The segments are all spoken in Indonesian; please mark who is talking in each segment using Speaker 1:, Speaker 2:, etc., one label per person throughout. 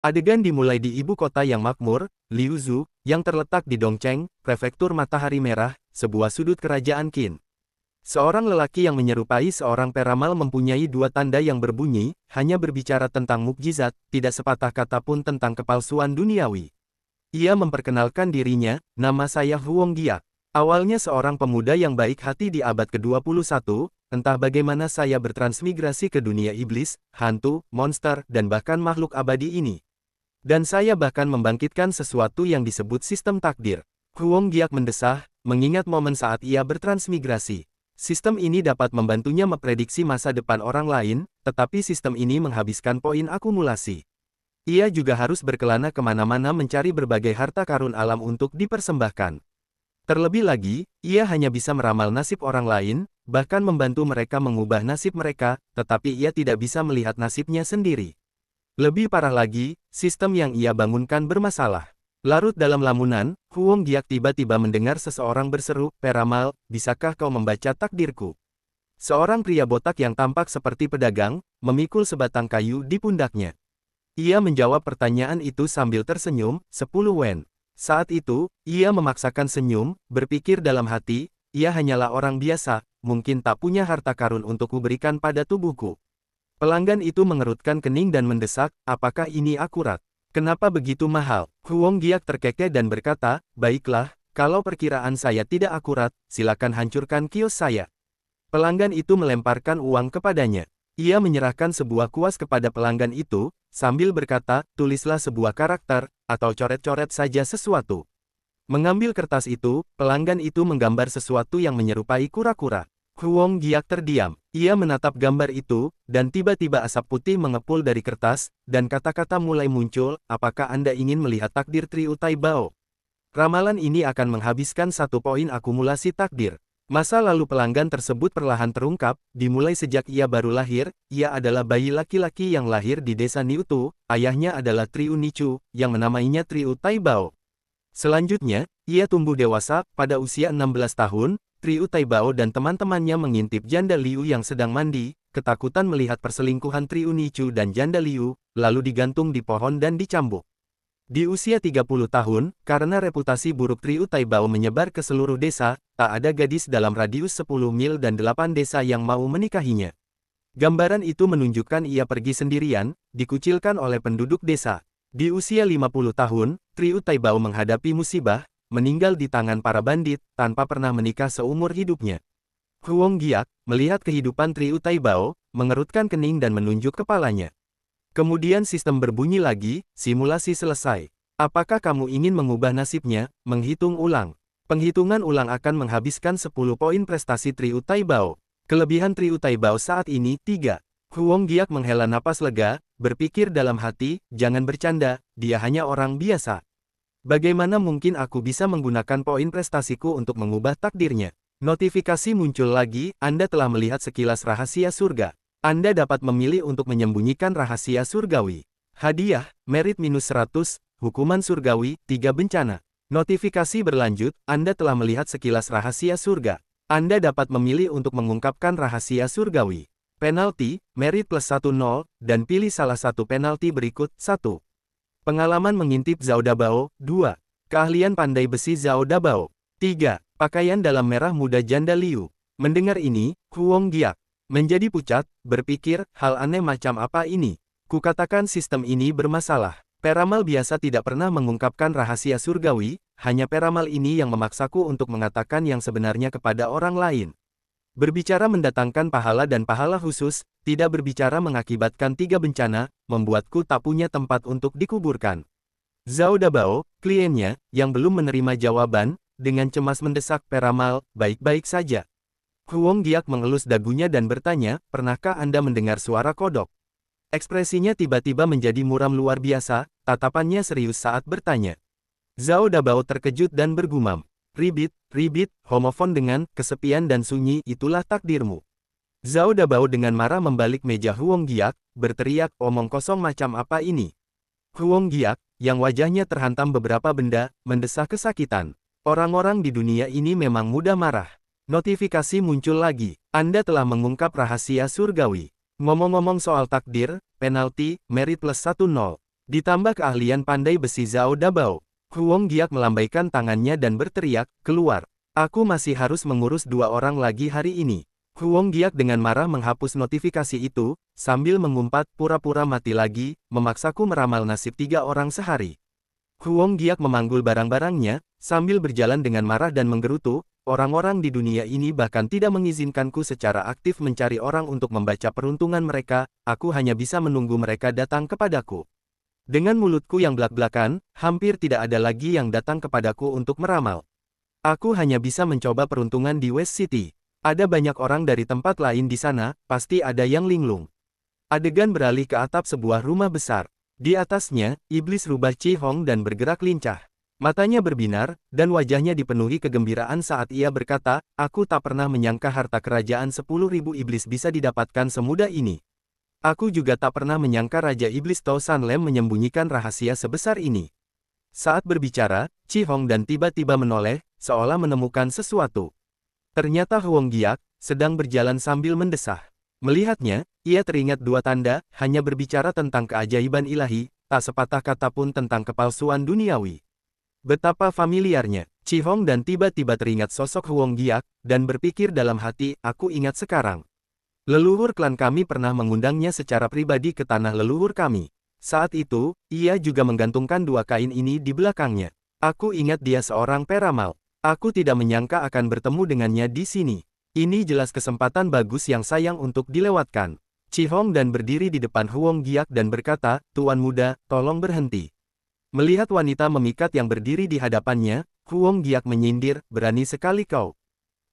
Speaker 1: Adegan dimulai di ibu kota yang makmur, Liuzhou, yang terletak di Dongcheng, prefektur Matahari Merah, sebuah sudut kerajaan Qin. Seorang lelaki yang menyerupai seorang peramal mempunyai dua tanda yang berbunyi, hanya berbicara tentang mukjizat, tidak sepatah kata pun tentang kepalsuan duniawi. Ia memperkenalkan dirinya, nama saya Huong Giak. Awalnya seorang pemuda yang baik hati di abad ke-21, entah bagaimana saya bertransmigrasi ke dunia iblis, hantu, monster, dan bahkan makhluk abadi ini. Dan saya bahkan membangkitkan sesuatu yang disebut sistem takdir. Huong Giak mendesah, mengingat momen saat ia bertransmigrasi. Sistem ini dapat membantunya memprediksi masa depan orang lain, tetapi sistem ini menghabiskan poin akumulasi. Ia juga harus berkelana kemana-mana mencari berbagai harta karun alam untuk dipersembahkan. Terlebih lagi, ia hanya bisa meramal nasib orang lain, bahkan membantu mereka mengubah nasib mereka, tetapi ia tidak bisa melihat nasibnya sendiri. Lebih parah lagi, sistem yang ia bangunkan bermasalah. Larut dalam lamunan, Huong Giak tiba-tiba mendengar seseorang berseru, "Peramal, bisakah kau membaca takdirku?" Seorang pria botak yang tampak seperti pedagang, memikul sebatang kayu di pundaknya. Ia menjawab pertanyaan itu sambil tersenyum, 10 wen. Saat itu, ia memaksakan senyum, berpikir dalam hati, ia hanyalah orang biasa, mungkin tak punya harta karun untuk kuberikan pada tubuhku. Pelanggan itu mengerutkan kening dan mendesak, apakah ini akurat? Kenapa begitu mahal? Huong Giak terkekeh dan berkata, baiklah, kalau perkiraan saya tidak akurat, silakan hancurkan kios saya. Pelanggan itu melemparkan uang kepadanya. Ia menyerahkan sebuah kuas kepada pelanggan itu, sambil berkata, tulislah sebuah karakter, atau coret-coret saja sesuatu. Mengambil kertas itu, pelanggan itu menggambar sesuatu yang menyerupai kura-kura. Huong Giak terdiam. Ia menatap gambar itu, dan tiba-tiba asap putih mengepul dari kertas, dan kata-kata mulai muncul, apakah Anda ingin melihat takdir Triu Taibao? Ramalan ini akan menghabiskan 1 poin akumulasi takdir. Masa lalu pelanggan tersebut perlahan terungkap, dimulai sejak ia baru lahir, ia adalah bayi laki-laki yang lahir di desa Niutu, ayahnya adalah Triu Nichu, yang menamainya Triu Taibao. Selanjutnya, ia tumbuh dewasa, pada usia 16 tahun, Triu Taibao dan teman-temannya mengintip janda Liu yang sedang mandi, ketakutan melihat perselingkuhan Triu Nichu dan janda Liu, lalu digantung di pohon dan dicambuk. Di usia 30 tahun, karena reputasi buruk Triu Taibao menyebar ke seluruh desa, tak ada gadis dalam radius 10 mil dan 8 desa yang mau menikahinya. Gambaran itu menunjukkan ia pergi sendirian, dikucilkan oleh penduduk desa. Di usia 50 tahun, Triu Taibao menghadapi musibah, meninggal di tangan para bandit, tanpa pernah menikah seumur hidupnya. Huong Giak, melihat kehidupan Triu Taibao, mengerutkan kening dan menunjuk kepalanya. Kemudian sistem berbunyi lagi, simulasi selesai. Apakah kamu ingin mengubah nasibnya? Menghitung ulang. Penghitungan ulang akan menghabiskan 10 poin prestasi Triu Taibao. Kelebihan Triu Taibao saat ini, 3. Huong Giak menghela napas lega, berpikir dalam hati, jangan bercanda, dia hanya orang biasa. Bagaimana mungkin aku bisa menggunakan poin prestasiku untuk mengubah takdirnya? Notifikasi muncul lagi, Anda telah melihat sekilas rahasia surga. Anda dapat memilih untuk menyembunyikan rahasia surgawi. Hadiah, merit minus 100, hukuman surgawi, 3 bencana. Notifikasi berlanjut, Anda telah melihat sekilas rahasia surga. Anda dapat memilih untuk mengungkapkan rahasia surgawi. Penalti, merit plus 10, dan pilih salah satu penalti berikut, 1. Pengalaman mengintip Zhao Dabao, 2. Keahlian pandai besi Zhao Dabao, 3. Pakaian dalam merah muda janda Liu. Mendengar ini, Huong Giak menjadi pucat, berpikir, hal aneh macam apa ini? Kukatakan sistem ini bermasalah. Peramal biasa tidak pernah mengungkapkan rahasia surgawi, hanya peramal ini yang memaksaku untuk mengatakan yang sebenarnya kepada orang lain. Berbicara mendatangkan pahala dan pahala khusus, tidak berbicara mengakibatkan 3 bencana, membuatku tak punya tempat untuk dikuburkan. Zhao Dabao, kliennya, yang belum menerima jawaban, dengan cemas mendesak peramal, baik-baik saja. Huong Giak mengelus dagunya dan bertanya, pernahkah Anda mendengar suara kodok? Ekspresinya tiba-tiba menjadi muram luar biasa, tatapannya serius saat bertanya. Zhao Dabao terkejut dan bergumam. Ribit, ribit, homofon dengan, kesepian dan sunyi, itulah takdirmu. Zhao Dabao dengan marah membalik meja Huong Giak, berteriak, omong kosong macam apa ini? Huong Giak, yang wajahnya terhantam beberapa benda, mendesah kesakitan. Orang-orang di dunia ini memang mudah marah. Notifikasi muncul lagi, Anda telah mengungkap rahasia surgawi. Ngomong-ngomong soal takdir, penalti, merit plus 10. Ditambah keahlian pandai besi Zhao Dabao. Huang Giak melambaikan tangannya dan berteriak, keluar. Aku masih harus mengurus 2 orang lagi hari ini. Huang Giak dengan marah menghapus notifikasi itu, sambil mengumpat pura-pura mati lagi, memaksaku meramal nasib 3 orang sehari. Huang Giak memanggul barang-barangnya, sambil berjalan dengan marah dan menggerutu, orang-orang di dunia ini bahkan tidak mengizinkanku secara aktif mencari orang untuk membaca peruntungan mereka, aku hanya bisa menunggu mereka datang kepadaku. Dengan mulutku yang blak-blakan, hampir tidak ada lagi yang datang kepadaku untuk meramal. Aku hanya bisa mencoba peruntungan di West City. Ada banyak orang dari tempat lain di sana, pasti ada yang linglung. Adegan beralih ke atap sebuah rumah besar. Di atasnya, iblis rubah Chi Hong dan bergerak lincah. Matanya berbinar, dan wajahnya dipenuhi kegembiraan saat ia berkata, aku tak pernah menyangka harta kerajaan 10.000 iblis bisa didapatkan semudah ini. Aku juga tak pernah menyangka Raja Iblis Tao San Lem menyembunyikan rahasia sebesar ini. Saat berbicara, Chi Hong dan tiba-tiba menoleh, seolah menemukan sesuatu. Ternyata Huang Giak sedang berjalan sambil mendesah. Melihatnya, ia teringat 2 tanda, hanya berbicara tentang keajaiban ilahi, tak sepatah kata pun tentang kepalsuan duniawi. Betapa familiarnya, Chi Hong dan tiba-tiba teringat sosok Huang Giak, dan berpikir dalam hati, aku ingat sekarang. Leluhur klan kami pernah mengundangnya secara pribadi ke tanah leluhur kami. Saat itu, ia juga menggantungkan 2 kain ini di belakangnya. Aku ingat dia seorang peramal. Aku tidak menyangka akan bertemu dengannya di sini. Ini jelas kesempatan bagus yang sayang untuk dilewatkan. Chi Hong dan berdiri di depan Huang Giak dan berkata, Tuan muda, tolong berhenti. Melihat wanita memikat yang berdiri di hadapannya, Huang Giak menyindir, berani sekali kau.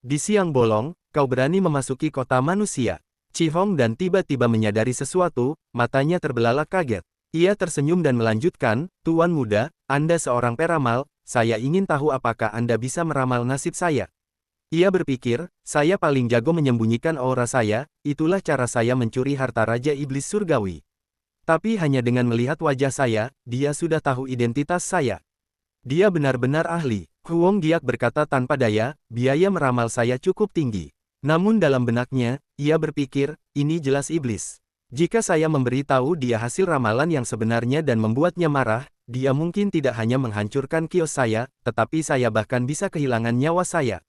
Speaker 1: Di siang bolong, kau berani memasuki kota manusia. Chi Hong dan tiba-tiba menyadari sesuatu, matanya terbelalak kaget. Ia tersenyum dan melanjutkan, Tuan muda, Anda seorang peramal, saya ingin tahu apakah Anda bisa meramal nasib saya. Ia berpikir, saya paling jago menyembunyikan aura saya, itulah cara saya mencuri harta Raja Iblis Surgawi. Tapi hanya dengan melihat wajah saya, dia sudah tahu identitas saya. Dia benar-benar ahli. Huang Giak berkata tanpa daya, biaya meramal saya cukup tinggi. Namun dalam benaknya, ia berpikir, ini jelas iblis. Jika saya memberitahu dia hasil ramalan yang sebenarnya dan membuatnya marah, dia mungkin tidak hanya menghancurkan kios saya, tetapi saya bahkan bisa kehilangan nyawa saya.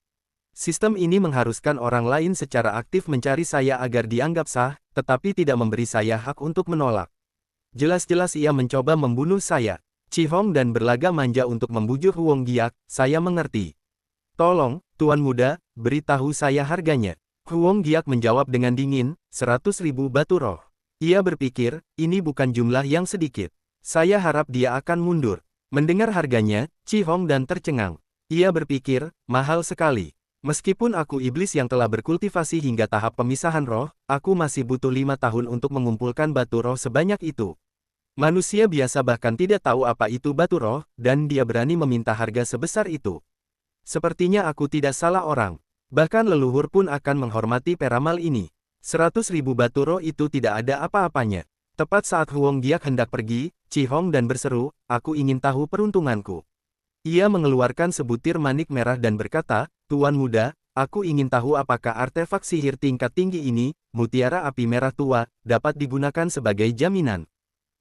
Speaker 1: Sistem ini mengharuskan orang lain secara aktif mencari saya agar dianggap sah, tetapi tidak memberi saya hak untuk menolak. Jelas-jelas ia mencoba membunuh saya. Chi Hong dan berlagak manja untuk membujuk Huang Giak, saya mengerti. Tolong, Tuan muda, beritahu saya harganya. Huang Giak menjawab dengan dingin, 100.000 batu roh. Ia berpikir, ini bukan jumlah yang sedikit. Saya harap dia akan mundur. Mendengar harganya, Chi Hong dan tercengang. Ia berpikir, mahal sekali. Meskipun aku iblis yang telah berkultivasi hingga tahap pemisahan roh, aku masih butuh 5 tahun untuk mengumpulkan batu roh sebanyak itu. Manusia biasa bahkan tidak tahu apa itu batu roh, dan dia berani meminta harga sebesar itu. Sepertinya aku tidak salah orang. Bahkan leluhur pun akan menghormati peramal ini. 100.000 batu roh itu tidak ada apa-apanya. Tepat saat Huang Giak hendak pergi, Chi Hong dan berseru, aku ingin tahu peruntunganku. Ia mengeluarkan sebutir manik merah dan berkata, Tuan muda, aku ingin tahu apakah artefak sihir tingkat tinggi ini, mutiara api merah tua, dapat digunakan sebagai jaminan.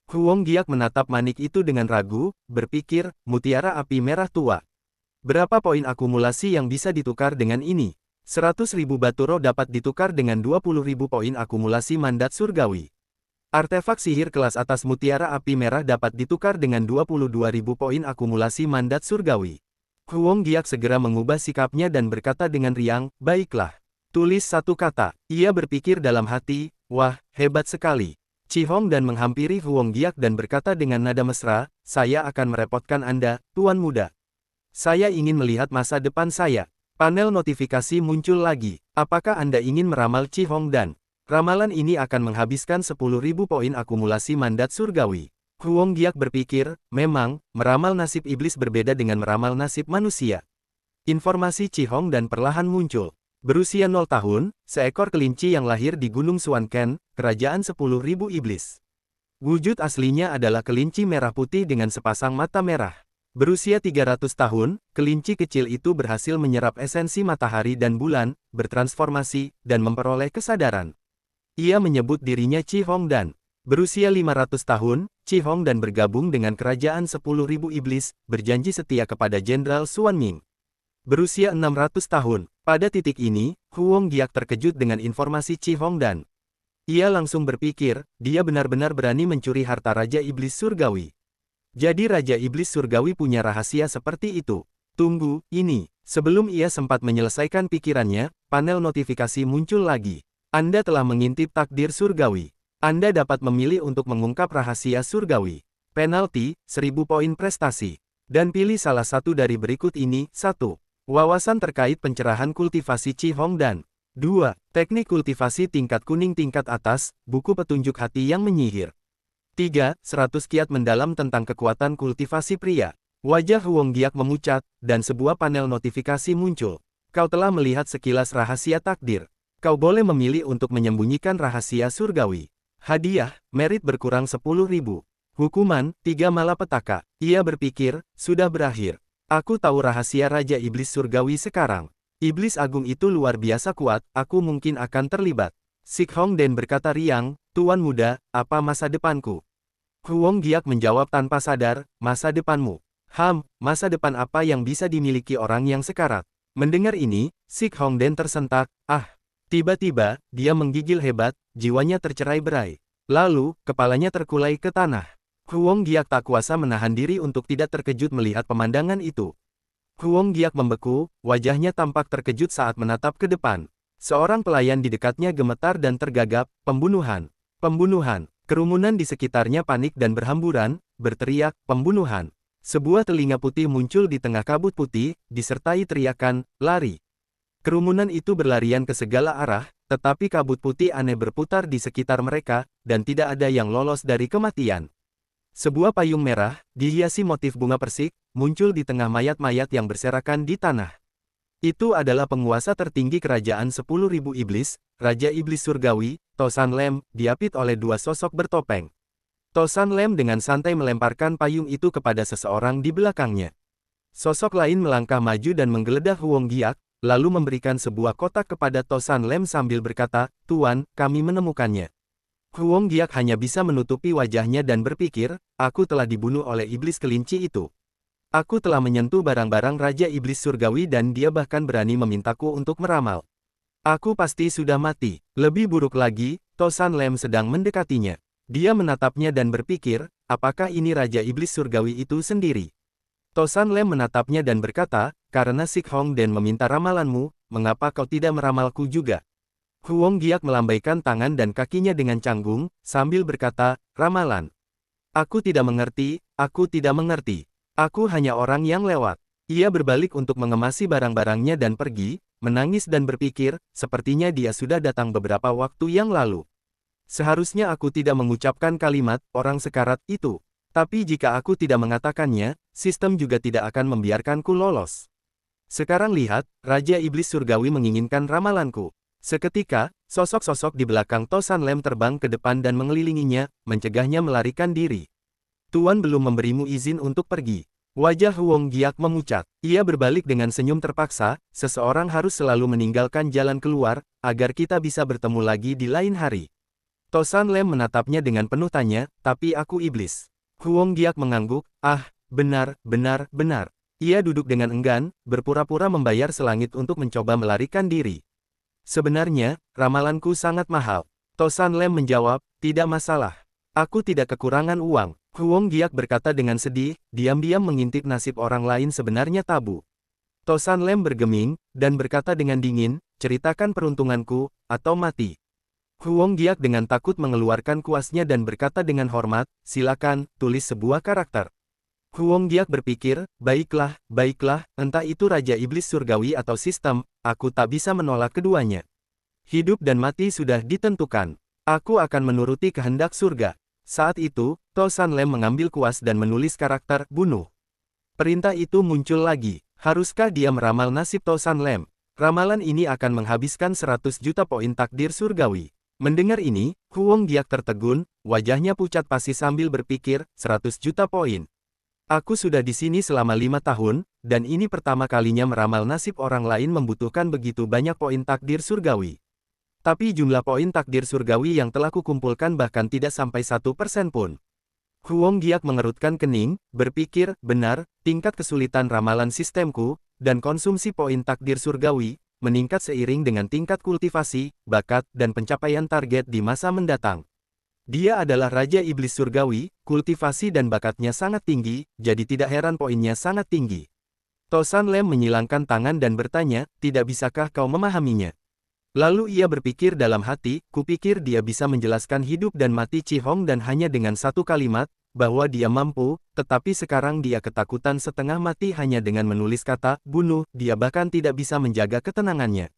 Speaker 1: Huang Giak menatap manik itu dengan ragu, berpikir, mutiara api merah tua. Berapa poin akumulasi yang bisa ditukar dengan ini? 100.000 batu roh dapat ditukar dengan 20.000 poin akumulasi mandat surgawi. Artefak sihir kelas atas mutiara api merah dapat ditukar dengan 22.000 poin akumulasi mandat surgawi. Huang Giak segera mengubah sikapnya dan berkata dengan riang, baiklah. Tulis 1 kata. Ia berpikir dalam hati, wah, hebat sekali. Chi Hong dan menghampiri Huang Giak dan berkata dengan nada mesra, saya akan merepotkan Anda, Tuan muda. Saya ingin melihat masa depan saya. Panel notifikasi muncul lagi. Apakah Anda ingin meramal Chi Hong dan? Ramalan ini akan menghabiskan 10.000 poin akumulasi mandat surgawi. Huang Giak berpikir, memang, meramal nasib iblis berbeda dengan meramal nasib manusia. Informasi Chi Hong dan perlahan muncul. Berusia 0 tahun, seekor kelinci yang lahir di Gunung Suan Ken, kerajaan 10.000 iblis. Wujud aslinya adalah kelinci merah putih dengan sepasang mata merah. Berusia 300 tahun, kelinci kecil itu berhasil menyerap esensi matahari dan bulan, bertransformasi, dan memperoleh kesadaran. Ia menyebut dirinya Chi Hong dan Berusia 500 tahun, Qi Hong dan bergabung dengan kerajaan 10.000 iblis, berjanji setia kepada Jenderal Xuan Ming. Berusia 600 tahun, pada titik ini, Huang Giak terkejut dengan informasi Qi Hong dan ia langsung berpikir, dia benar-benar berani mencuri harta Raja Iblis Surgawi. Jadi Raja Iblis Surgawi punya rahasia seperti itu. Tunggu, ini. Sebelum ia sempat menyelesaikan pikirannya, panel notifikasi muncul lagi. Anda telah mengintip takdir surgawi. Anda dapat memilih untuk mengungkap rahasia surgawi. Penalti, 1000 poin prestasi. Dan pilih salah satu dari berikut ini. 1. Wawasan terkait pencerahan kultivasi Qi Hong dan 2. Teknik kultivasi tingkat kuning tingkat atas, buku petunjuk hati yang menyihir. 3. 100 kiat mendalam tentang kekuatan kultivasi pria. Wajah Huang Giak memucat, dan sebuah panel notifikasi muncul. Kau telah melihat sekilas rahasia takdir. Kau boleh memilih untuk menyembunyikan rahasia surgawi. Hadiah, merit berkurang 10.000. Hukuman, 3 malapetaka. Ia berpikir, sudah berakhir. Aku tahu rahasia Raja Iblis Surgawi sekarang. Iblis Agung itu luar biasa kuat, aku mungkin akan terlibat. Sik Hong Den berkata riang, Tuan muda, apa masa depanku? Huang Giak menjawab tanpa sadar, masa depanmu. Masa depan apa yang bisa dimiliki orang yang sekarat? Mendengar ini, Sik Hong Den tersentak, Tiba-tiba, dia menggigil hebat, jiwanya tercerai-berai. Lalu, kepalanya terkulai ke tanah. Huang Giak tak kuasa menahan diri untuk tidak terkejut melihat pemandangan itu. Huang Giak membeku, wajahnya tampak terkejut saat menatap ke depan. Seorang pelayan di dekatnya gemetar dan tergagap, pembunuhan. Pembunuhan. Kerumunan di sekitarnya panik dan berhamburan, berteriak, pembunuhan. Sebuah telinga putih muncul di tengah kabut putih, disertai teriakan, lari. Kerumunan itu berlarian ke segala arah, tetapi kabut putih aneh berputar di sekitar mereka, dan tidak ada yang lolos dari kematian. Sebuah payung merah, dihiasi motif bunga persik, muncul di tengah mayat-mayat yang berserakan di tanah. Itu adalah penguasa tertinggi kerajaan 10.000 iblis, Raja Iblis Surgawi, Tosan Lem, diapit oleh 2 sosok bertopeng. Tosan Lem dengan santai melemparkan payung itu kepada seseorang di belakangnya. Sosok lain melangkah maju dan menggeledah Huang Giak, lalu memberikan sebuah kotak kepada Tosan Lem sambil berkata, Tuan, kami menemukannya. Huang Giak hanya bisa menutupi wajahnya dan berpikir, aku telah dibunuh oleh iblis kelinci itu. Aku telah menyentuh barang-barang Raja Iblis Surgawi dan dia bahkan berani memintaku untuk meramal. Aku pasti sudah mati. Lebih buruk lagi, Tosan Lem sedang mendekatinya. Dia menatapnya dan berpikir, apakah ini Raja Iblis Surgawi itu sendiri? Tosan Lem menatapnya dan berkata, karena Sik Hong Den meminta ramalanmu, mengapa kau tidak meramalku juga? Huang Giak melambaikan tangan dan kakinya dengan canggung, sambil berkata, ramalan. Aku tidak mengerti, aku tidak mengerti. Aku hanya orang yang lewat. Ia berbalik untuk mengemasi barang-barangnya dan pergi, menangis dan berpikir, sepertinya dia sudah datang beberapa waktu yang lalu. Seharusnya aku tidak mengucapkan kalimat, orang sekarat itu. Tapi jika aku tidak mengatakannya, sistem juga tidak akan membiarkanku lolos. Sekarang lihat, Raja Iblis Surgawi menginginkan ramalanku. Seketika, sosok-sosok di belakang Tosan Lem terbang ke depan dan mengelilinginya, mencegahnya melarikan diri. Tuan belum memberimu izin untuk pergi. Wajah Huang Giak memucat. Ia berbalik dengan senyum terpaksa, seseorang harus selalu meninggalkan jalan keluar, agar kita bisa bertemu lagi di lain hari. Tosan Lem menatapnya dengan penuh tanya, tapi aku iblis. Huang Giak mengangguk, benar. Ia duduk dengan enggan, berpura-pura membayar selangit untuk mencoba melarikan diri. Sebenarnya, ramalanku sangat mahal. Tosan Lem menjawab, tidak masalah. Aku tidak kekurangan uang. Huang Giak berkata dengan sedih, diam-diam mengintip nasib orang lain sebenarnya tabu. Tosan Lem bergeming, dan berkata dengan dingin, ceritakan peruntunganku, atau mati. Huang Giak dengan takut mengeluarkan kuasnya dan berkata dengan hormat, silakan, tulis sebuah karakter. Huang Giak berpikir, baiklah, entah itu Raja Iblis Surgawi atau sistem, aku tak bisa menolak keduanya. Hidup dan mati sudah ditentukan. Aku akan menuruti kehendak surga. Saat itu, Tosan Lem mengambil kuas dan menulis karakter, bunuh. Perintah itu muncul lagi. Haruskah dia meramal nasib Tosan Lem? Ramalan ini akan menghabiskan 100 juta poin takdir surgawi. Mendengar ini, Huang Giak tertegun, wajahnya pucat pasi sambil berpikir, 100 juta poin. Aku sudah di sini selama 5 tahun, dan ini pertama kalinya meramal nasib orang lain membutuhkan begitu banyak poin takdir surgawi. Tapi jumlah poin takdir surgawi yang telah kukumpulkan bahkan tidak sampai 1% pun. Huang Giak mengerutkan kening, berpikir, benar, tingkat kesulitan ramalan sistemku, dan konsumsi poin takdir surgawi, meningkat seiring dengan tingkat kultivasi, bakat, dan pencapaian target di masa mendatang. Dia adalah Raja Iblis Surgawi, kultivasi dan bakatnya sangat tinggi, jadi tidak heran poinnya sangat tinggi. Tosan Lem menyilangkan tangan dan bertanya, tidak bisakah kau memahaminya? Lalu ia berpikir dalam hati, kupikir dia bisa menjelaskan hidup dan mati Chi Hong dan hanya dengan satu kalimat, bahwa dia mampu, tetapi sekarang dia ketakutan setengah mati hanya dengan menulis kata, bunuh, dia bahkan tidak bisa menjaga ketenangannya.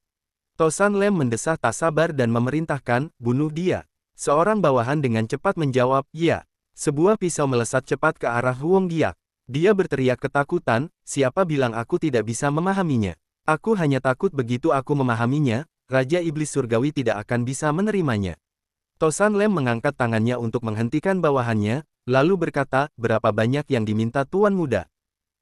Speaker 1: Tosan Lem mendesah tak sabar dan memerintahkan, bunuh dia. Seorang bawahan dengan cepat menjawab, ya. Sebuah pisau melesat cepat ke arah Huang Giak. Dia berteriak ketakutan, siapa bilang aku tidak bisa memahaminya? Aku hanya takut begitu aku memahaminya, Raja Iblis Surgawi tidak akan bisa menerimanya. Tosan Lem mengangkat tangannya untuk menghentikan bawahannya, lalu berkata, berapa banyak yang diminta Tuan Muda?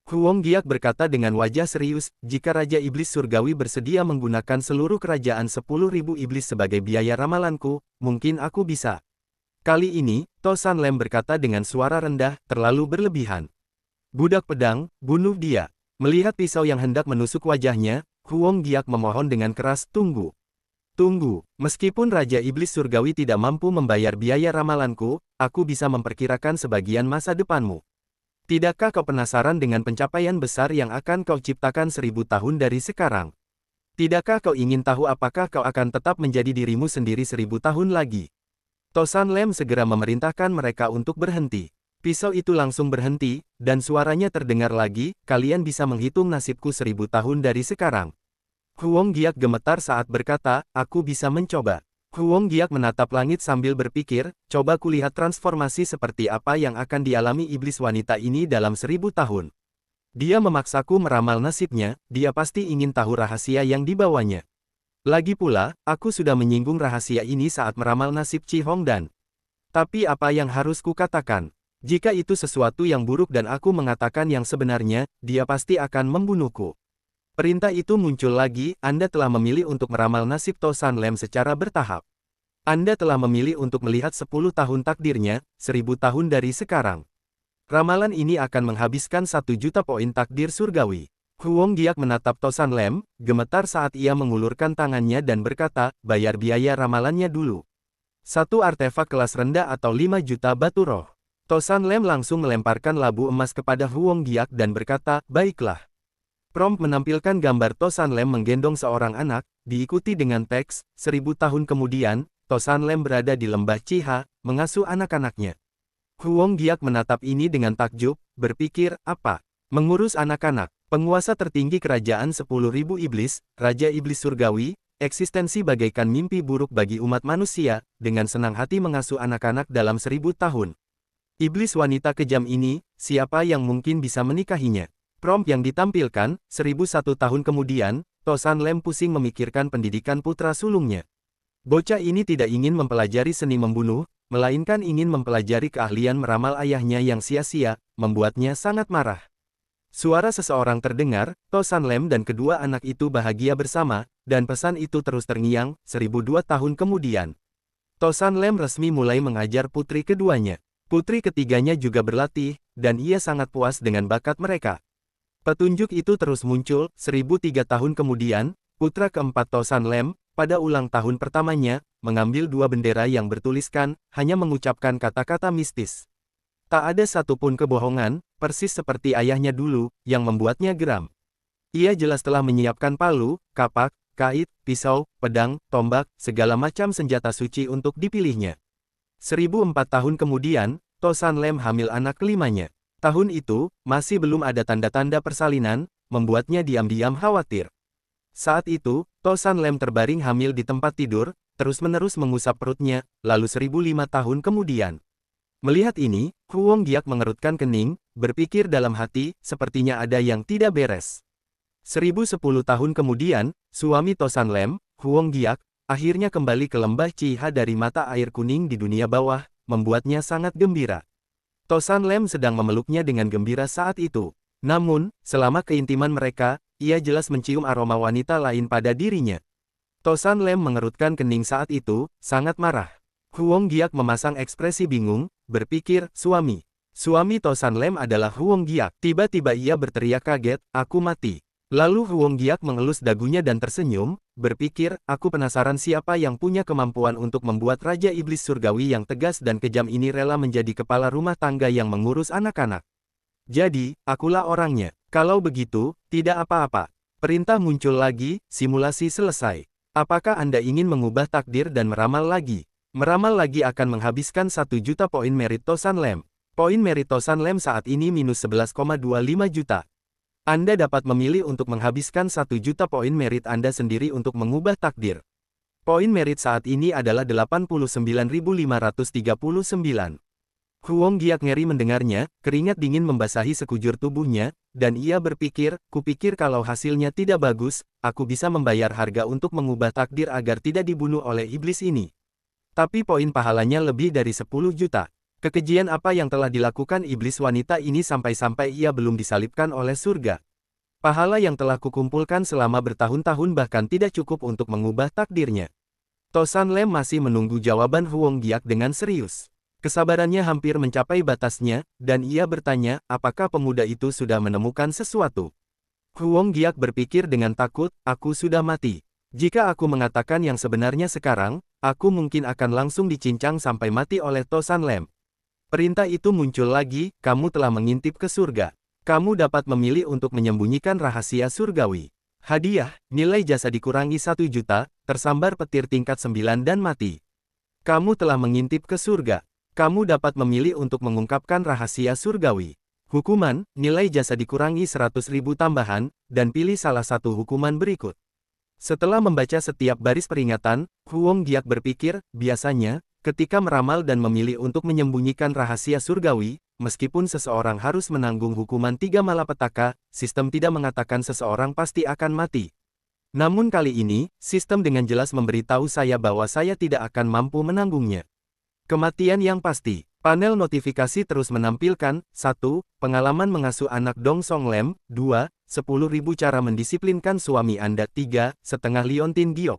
Speaker 1: Huang Giak berkata dengan wajah serius, jika Raja Iblis Surgawi bersedia menggunakan seluruh kerajaan 10.000 iblis sebagai biaya ramalanku, mungkin aku bisa. Kali ini, Tosan Lem berkata dengan suara rendah, terlalu berlebihan. Budak pedang, bunuh dia. Melihat pisau yang hendak menusuk wajahnya, Huang Giak memohon dengan keras, tunggu. Tunggu, meskipun Raja Iblis Surgawi tidak mampu membayar biaya ramalanku, aku bisa memperkirakan sebagian masa depanmu. Tidakkah kau penasaran dengan pencapaian besar yang akan kau ciptakan 1000 tahun dari sekarang? Tidakkah kau ingin tahu apakah kau akan tetap menjadi dirimu sendiri 1000 tahun lagi? Tosan Lem segera memerintahkan mereka untuk berhenti. Pisau itu langsung berhenti, dan suaranya terdengar lagi, kalian bisa menghitung nasibku 1000 tahun dari sekarang. Huang Giak gemetar saat berkata, aku bisa mencoba. Huang Giak menatap langit sambil berpikir, coba kulihat transformasi seperti apa yang akan dialami iblis wanita ini dalam 1000 tahun. Dia memaksaku meramal nasibnya, dia pasti ingin tahu rahasia yang dibawanya. Lagi pula, aku sudah menyinggung rahasia ini saat meramal nasib Chi Hong dan. Tapi apa yang harus kukatakan? Jika itu sesuatu yang buruk dan aku mengatakan yang sebenarnya, dia pasti akan membunuhku. Perintah itu muncul lagi, Anda telah memilih untuk meramal nasib Tosan Lem secara bertahap. Anda telah memilih untuk melihat 10 tahun takdirnya, 1000 tahun dari sekarang. Ramalan ini akan menghabiskan 1 juta poin takdir surgawi. Huang Giak menatap Tosan Lem, gemetar saat ia mengulurkan tangannya dan berkata, bayar biaya ramalannya dulu. 1 artefak kelas rendah atau 5 juta batu roh. Tosan Lem langsung melemparkan labu emas kepada Huang Giak dan berkata, baiklah. Prompt menampilkan gambar Tosan Lem menggendong seorang anak, diikuti dengan teks, 1000 tahun kemudian, Tosan Lem berada di lembah Chiha, mengasuh anak-anaknya. Huang Giak menatap ini dengan takjub, berpikir, apa? Mengurus anak-anak, penguasa tertinggi kerajaan 10.000 iblis, Raja Iblis Surgawi, eksistensi bagaikan mimpi buruk bagi umat manusia, dengan senang hati mengasuh anak-anak dalam 1000 tahun. Iblis wanita kejam ini, siapa yang mungkin bisa menikahinya? Prompt yang ditampilkan, 1001 tahun kemudian, Tosan Lem pusing memikirkan pendidikan putra sulungnya. Bocah ini tidak ingin mempelajari seni membunuh, melainkan ingin mempelajari keahlian meramal ayahnya yang sia-sia, membuatnya sangat marah. Suara seseorang terdengar, Tosan Lem dan kedua anak itu bahagia bersama, dan pesan itu terus terngiang, 1002 tahun kemudian. Tosan Lem resmi mulai mengajar putri keduanya. Putri ketiganya juga berlatih, dan ia sangat puas dengan bakat mereka. Petunjuk itu terus muncul, 1003 tahun kemudian, putra keempat Tosan Lem, pada ulang tahun pertamanya, mengambil 2 bendera yang bertuliskan, hanya mengucapkan kata-kata mistis. Tak ada satupun kebohongan, persis seperti ayahnya dulu, yang membuatnya geram. Ia jelas telah menyiapkan palu, kapak, kait, pisau, pedang, tombak, segala macam senjata suci untuk dipilihnya. 1004 tahun kemudian, Tosan Lem hamil anak kelimanya. Tahun itu, masih belum ada tanda-tanda persalinan, membuatnya diam-diam khawatir. Saat itu, Tosan Lem terbaring hamil di tempat tidur, terus-menerus mengusap perutnya, lalu 1005 tahun kemudian. Melihat ini, Huang Giak mengerutkan kening, berpikir dalam hati, sepertinya ada yang tidak beres. 1010 tahun kemudian, suami Tosan Lem, Huang Giak, akhirnya kembali ke lembah Chiha dari mata air kuning di dunia bawah, membuatnya sangat gembira. Tosan Lem sedang memeluknya dengan gembira saat itu. Namun, selama keintiman mereka, ia jelas mencium aroma wanita lain pada dirinya. Tosan Lem mengerutkan kening saat itu, sangat marah. Huong Giak memasang ekspresi bingung, berpikir, suami. Suami Tosan Lem adalah Huong Giak. Tiba-tiba ia berteriak kaget, aku mati. Lalu Huong Giak mengelus dagunya dan tersenyum, berpikir, aku penasaran siapa yang punya kemampuan untuk membuat Raja Iblis Surgawi yang tegas dan kejam ini rela menjadi kepala rumah tangga yang mengurus anak-anak. Jadi, akulah orangnya. Kalau begitu, tidak apa-apa. Perintah muncul lagi, simulasi selesai. Apakah Anda ingin mengubah takdir dan meramal lagi? Meramal lagi akan menghabiskan 1 juta poin merit Tosan Lem. Poin merit Tosan Lem saat ini minus 11,25 juta. Anda dapat memilih untuk menghabiskan 1 juta poin merit Anda sendiri untuk mengubah takdir. Poin merit saat ini adalah 89.539. Huong Giak ngeri mendengarnya, keringat dingin membasahi sekujur tubuhnya, dan ia berpikir, kupikir kalau hasilnya tidak bagus, aku bisa membayar harga untuk mengubah takdir agar tidak dibunuh oleh iblis ini. Tapi poin pahalanya lebih dari 10 juta. Kekejian apa yang telah dilakukan iblis wanita ini sampai-sampai ia belum disalibkan oleh surga. Pahala yang telah kukumpulkan selama bertahun-tahun bahkan tidak cukup untuk mengubah takdirnya. Tosan Lem masih menunggu jawaban Huong Giak dengan serius. Kesabarannya hampir mencapai batasnya, dan ia bertanya, apakah pemuda itu sudah menemukan sesuatu? Huong Giak berpikir dengan takut, aku sudah mati. Jika aku mengatakan yang sebenarnya sekarang, aku mungkin akan langsung dicincang sampai mati oleh Tosan Lem. Perintah itu muncul lagi, kamu telah mengintip ke surga. Kamu dapat memilih untuk menyembunyikan rahasia surgawi. Hadiah, nilai jasa dikurangi 1 juta, tersambar petir tingkat 9 dan mati. Kamu telah mengintip ke surga. Kamu dapat memilih untuk mengungkapkan rahasia surgawi. Hukuman, nilai jasa dikurangi 100.000 tambahan, dan pilih salah satu hukuman berikut. Setelah membaca setiap baris peringatan, Huong Giak berpikir, biasanya, ketika meramal dan memilih untuk menyembunyikan rahasia surgawi, meskipun seseorang harus menanggung hukuman 3 malapetaka, sistem tidak mengatakan seseorang pasti akan mati. Namun kali ini, sistem dengan jelas memberitahu saya bahwa saya tidak akan mampu menanggungnya. Kematian yang pasti. Panel notifikasi terus menampilkan, 1. Pengalaman mengasuh anak Dong Song Lem, 2. 10.000 cara mendisiplinkan suami Anda, 3. Setengah liontin giok.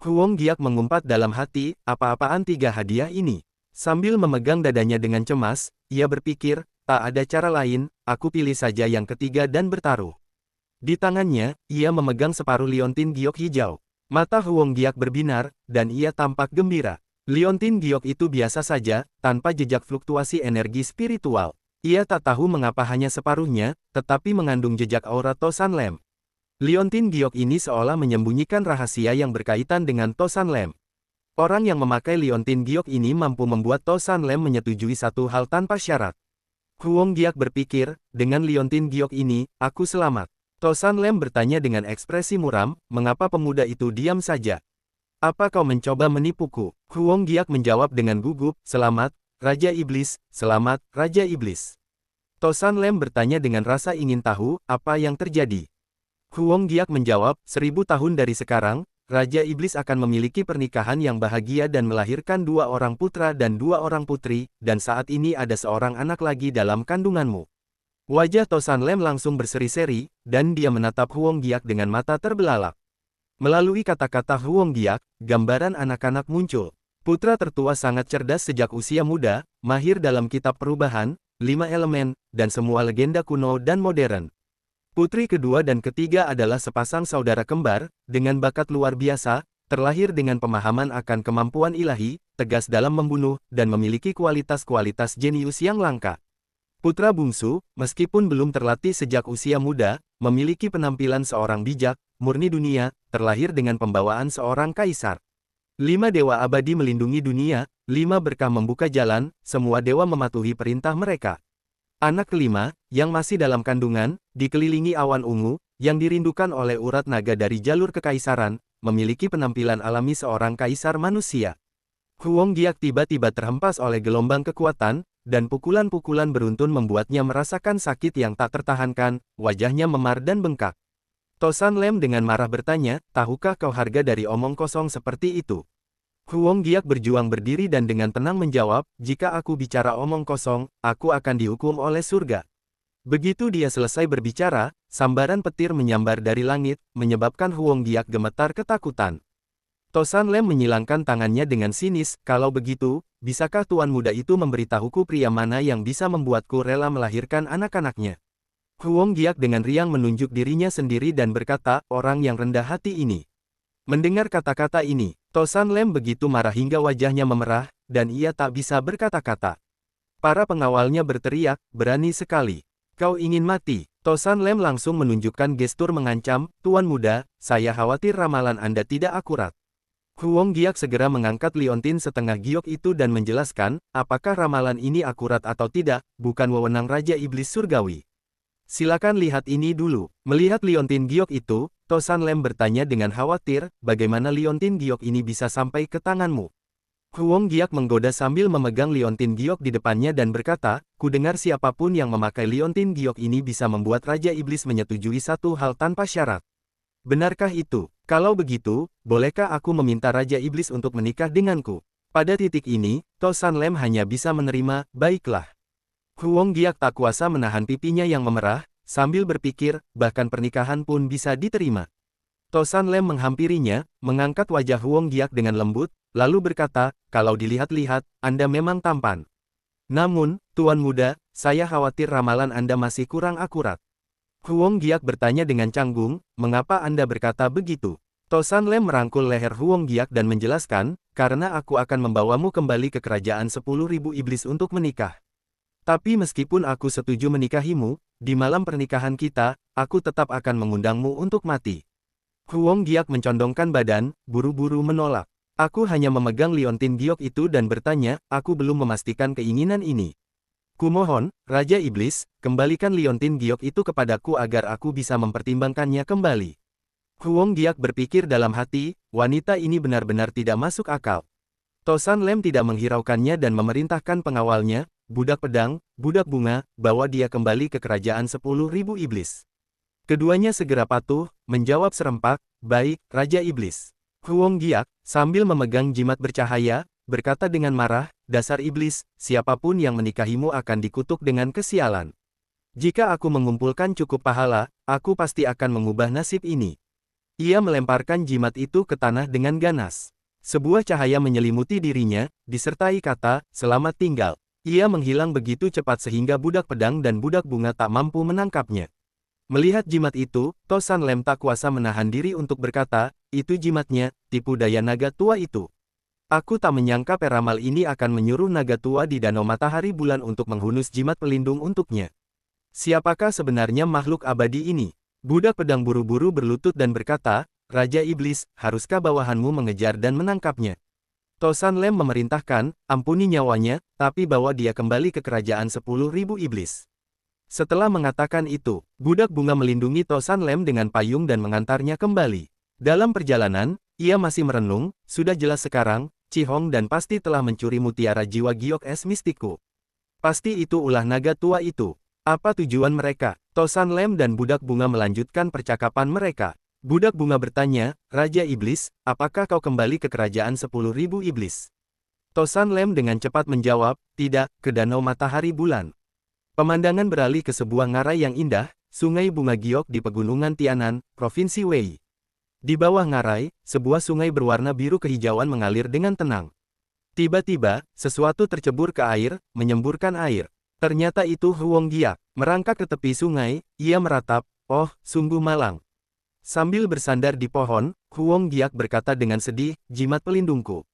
Speaker 1: Huong Giak mengumpat dalam hati, apa-apaan 3 hadiah ini? Sambil memegang dadanya dengan cemas, ia berpikir, tak ada cara lain, aku pilih saja yang ketiga dan bertaruh. Di tangannya, ia memegang separuh liontin giok hijau. Mata Huong Giak berbinar, dan ia tampak gembira. Liontin giok itu biasa saja, tanpa jejak fluktuasi energi spiritual. Ia tak tahu mengapa hanya separuhnya, tetapi mengandung jejak aura Tosan Lem. Liontin giok ini seolah menyembunyikan rahasia yang berkaitan dengan Tosan Lem. Orang yang memakai liontin giok ini mampu membuat Tosan Lem menyetujui satu hal tanpa syarat. Huong Giak berpikir, dengan liontin giok ini, aku selamat. Tosan Lem bertanya dengan ekspresi muram, mengapa pemuda itu diam saja? Apa kau mencoba menipuku? Huong Giak menjawab dengan gugup, selamat, Raja Iblis, selamat, Raja Iblis. Tosan Lem bertanya dengan rasa ingin tahu, apa yang terjadi. Huong Giak menjawab, 1000 tahun dari sekarang, Raja Iblis akan memiliki pernikahan yang bahagia dan melahirkan 2 orang putra dan 2 orang putri, dan saat ini ada seorang anak lagi dalam kandunganmu. Wajah Tosan Lem langsung berseri-seri, dan dia menatap Huong Giak dengan mata terbelalak. Melalui kata-kata Huong Giak, gambaran anak-anak muncul. Putra tertua sangat cerdas sejak usia muda, mahir dalam kitab perubahan, 5 elemen, dan semua legenda kuno dan modern. Putri kedua dan ketiga adalah sepasang saudara kembar, dengan bakat luar biasa, terlahir dengan pemahaman akan kemampuan ilahi, tegas dalam membunuh, dan memiliki kualitas-kualitas jenius yang langka. Putra bungsu, meskipun belum terlatih sejak usia muda, memiliki penampilan seorang bijak, murni dunia, terlahir dengan pembawaan seorang kaisar. 5 dewa abadi melindungi dunia, 5 berkah membuka jalan, semua dewa mematuhi perintah mereka. Anak kelima, yang masih dalam kandungan, dikelilingi awan ungu, yang dirindukan oleh urat naga dari jalur kekaisaran, memiliki penampilan alami seorang kaisar manusia. Huong Giak tiba-tiba terhempas oleh gelombang kekuatan, dan pukulan-pukulan beruntun membuatnya merasakan sakit yang tak tertahankan, wajahnya memar dan bengkak. Tosan Lem dengan marah bertanya, tahukah kau harga dari omong kosong seperti itu? Huong Giak berjuang berdiri dan dengan tenang menjawab, jika aku bicara omong kosong, aku akan dihukum oleh surga. Begitu dia selesai berbicara, sambaran petir menyambar dari langit, menyebabkan Huong Giak gemetar ketakutan. Tosan Lem menyilangkan tangannya dengan sinis, kalau begitu, bisakah tuan muda itu memberitahuku pria mana yang bisa membuatku rela melahirkan anak-anaknya? Huang Giak dengan riang menunjuk dirinya sendiri dan berkata, orang yang rendah hati ini. Mendengar kata-kata ini, Tosan Lem begitu marah hingga wajahnya memerah, dan ia tak bisa berkata-kata. Para pengawalnya berteriak, berani sekali. Kau ingin mati? Tosan Lem langsung menunjukkan gestur mengancam, Tuan muda, saya khawatir ramalan Anda tidak akurat. Huang Giak segera mengangkat liontin setengah giok itu dan menjelaskan, apakah ramalan ini akurat atau tidak, bukan wewenang Raja Iblis Surgawi. Silakan lihat ini dulu. Melihat liontin giok itu, Tosan Lem bertanya dengan khawatir, bagaimana liontin giok ini bisa sampai ke tanganmu? Huang Giak menggoda sambil memegang liontin giok di depannya dan berkata, kudengar siapapun yang memakai liontin giok ini bisa membuat Raja Iblis menyetujui satu hal tanpa syarat. Benarkah itu? Kalau begitu, bolehkah aku meminta Raja Iblis untuk menikah denganku? Pada titik ini, Tosan Lem hanya bisa menerima, baiklah. Huang Giak tak kuasa menahan pipinya yang memerah, sambil berpikir, bahkan pernikahan pun bisa diterima. Tosan Lem menghampirinya, mengangkat wajah Huang Giak dengan lembut, lalu berkata, kalau dilihat-lihat, Anda memang tampan. Namun, Tuan muda, saya khawatir ramalan Anda masih kurang akurat. Huang Giak bertanya dengan canggung, mengapa Anda berkata begitu? Tosan Lem merangkul leher Huang Giak dan menjelaskan, karena aku akan membawamu kembali ke kerajaan 10.000 iblis untuk menikah. Tapi meskipun aku setuju menikahimu, di malam pernikahan kita, aku tetap akan mengundangmu untuk mati. Huang Giak mencondongkan badan, buru-buru menolak. Aku hanya memegang liontin giok itu dan bertanya, aku belum memastikan keinginan ini. Kumohon, Raja Iblis, kembalikan liontin giok itu kepadaku agar aku bisa mempertimbangkannya kembali. Huang Giak berpikir dalam hati, wanita ini benar-benar tidak masuk akal. Tosan Lem tidak menghiraukannya dan memerintahkan pengawalnya, budak pedang, budak bunga, bawa dia kembali ke kerajaan 10.000 iblis. Keduanya segera patuh, menjawab serempak, baik, Raja Iblis. Huang Giak, sambil memegang jimat bercahaya, berkata dengan marah, dasar iblis, siapapun yang menikahimu akan dikutuk dengan kesialan. Jika aku mengumpulkan cukup pahala, aku pasti akan mengubah nasib ini. Ia melemparkan jimat itu ke tanah dengan ganas. Sebuah cahaya menyelimuti dirinya, disertai kata, selamat tinggal. Ia menghilang begitu cepat sehingga budak pedang dan budak bunga tak mampu menangkapnya. Melihat jimat itu, Tosan Lem tak kuasa menahan diri untuk berkata, itu jimatnya, tipu daya naga tua itu. Aku tak menyangka peramal ini akan menyuruh naga tua di Danau Matahari Bulan untuk menghunus jimat pelindung untuknya. Siapakah sebenarnya makhluk abadi ini? Budak pedang buru-buru berlutut dan berkata, Raja Iblis, haruskah bawahanmu mengejar dan menangkapnya? Tosan Lem memerintahkan, ampuni nyawanya, tapi bawa dia kembali ke kerajaan 10.000 iblis. Setelah mengatakan itu, budak bunga melindungi Tosan Lem dengan payung dan mengantarnya kembali. Dalam perjalanan, ia masih merenung, sudah jelas sekarang, Cihong dan pasti telah mencuri mutiara jiwa giok es mistikku. Pasti itu ulah naga tua itu. Apa tujuan mereka? Tosan Lem dan budak bunga melanjutkan percakapan mereka. Budak bunga bertanya, Raja Iblis, apakah kau kembali ke kerajaan 10.000 iblis? Tosan Lem dengan cepat menjawab, tidak, ke Danau Matahari Bulan. Pemandangan beralih ke sebuah ngarai yang indah, Sungai Bunga Giok di Pegunungan Tianan, Provinsi Wei. Di bawah ngarai, sebuah sungai berwarna biru kehijauan mengalir dengan tenang. Tiba-tiba, sesuatu tercebur ke air, menyemburkan air. Ternyata itu Huang Giak. Merangkak ke tepi sungai, ia meratap, oh, sungguh malang. Sambil bersandar di pohon, Huang Giak berkata dengan sedih, jimat pelindungku.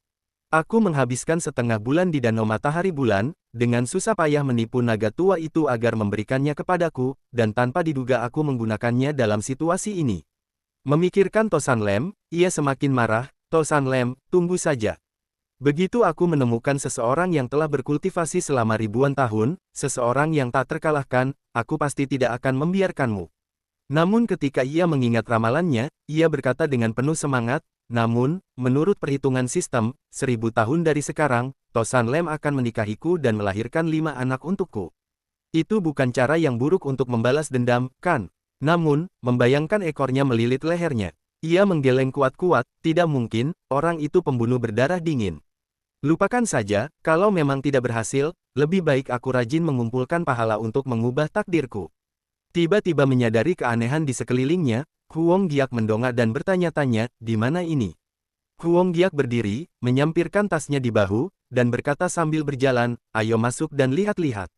Speaker 1: Aku menghabiskan setengah bulan di Danau Matahari Bulan, dengan susah payah menipu naga tua itu agar memberikannya kepadaku, dan tanpa diduga aku menggunakannya dalam situasi ini. Memikirkan Tosan Lem, ia semakin marah, Tosan Lem, tunggu saja. Begitu aku menemukan seseorang yang telah berkultivasi selama ribuan tahun, seseorang yang tak terkalahkan, aku pasti tidak akan membiarkanmu. Namun ketika ia mengingat ramalannya, ia berkata dengan penuh semangat, namun, menurut perhitungan sistem, 1000 tahun dari sekarang, Tosan Lem akan menikahiku dan melahirkan 5 anak untukku. Itu bukan cara yang buruk untuk membalas dendam, kan? Namun, membayangkan ekornya melilit lehernya. Ia menggeleng kuat-kuat, tidak mungkin, orang itu pembunuh berdarah dingin. Lupakan saja, kalau memang tidak berhasil, lebih baik aku rajin mengumpulkan pahala untuk mengubah takdirku. Tiba-tiba menyadari keanehan di sekelilingnya, Huang Giak mendongak dan bertanya-tanya, di mana ini? Huong Giak berdiri, menyampirkan tasnya di bahu, dan berkata sambil berjalan, ayo masuk dan lihat-lihat.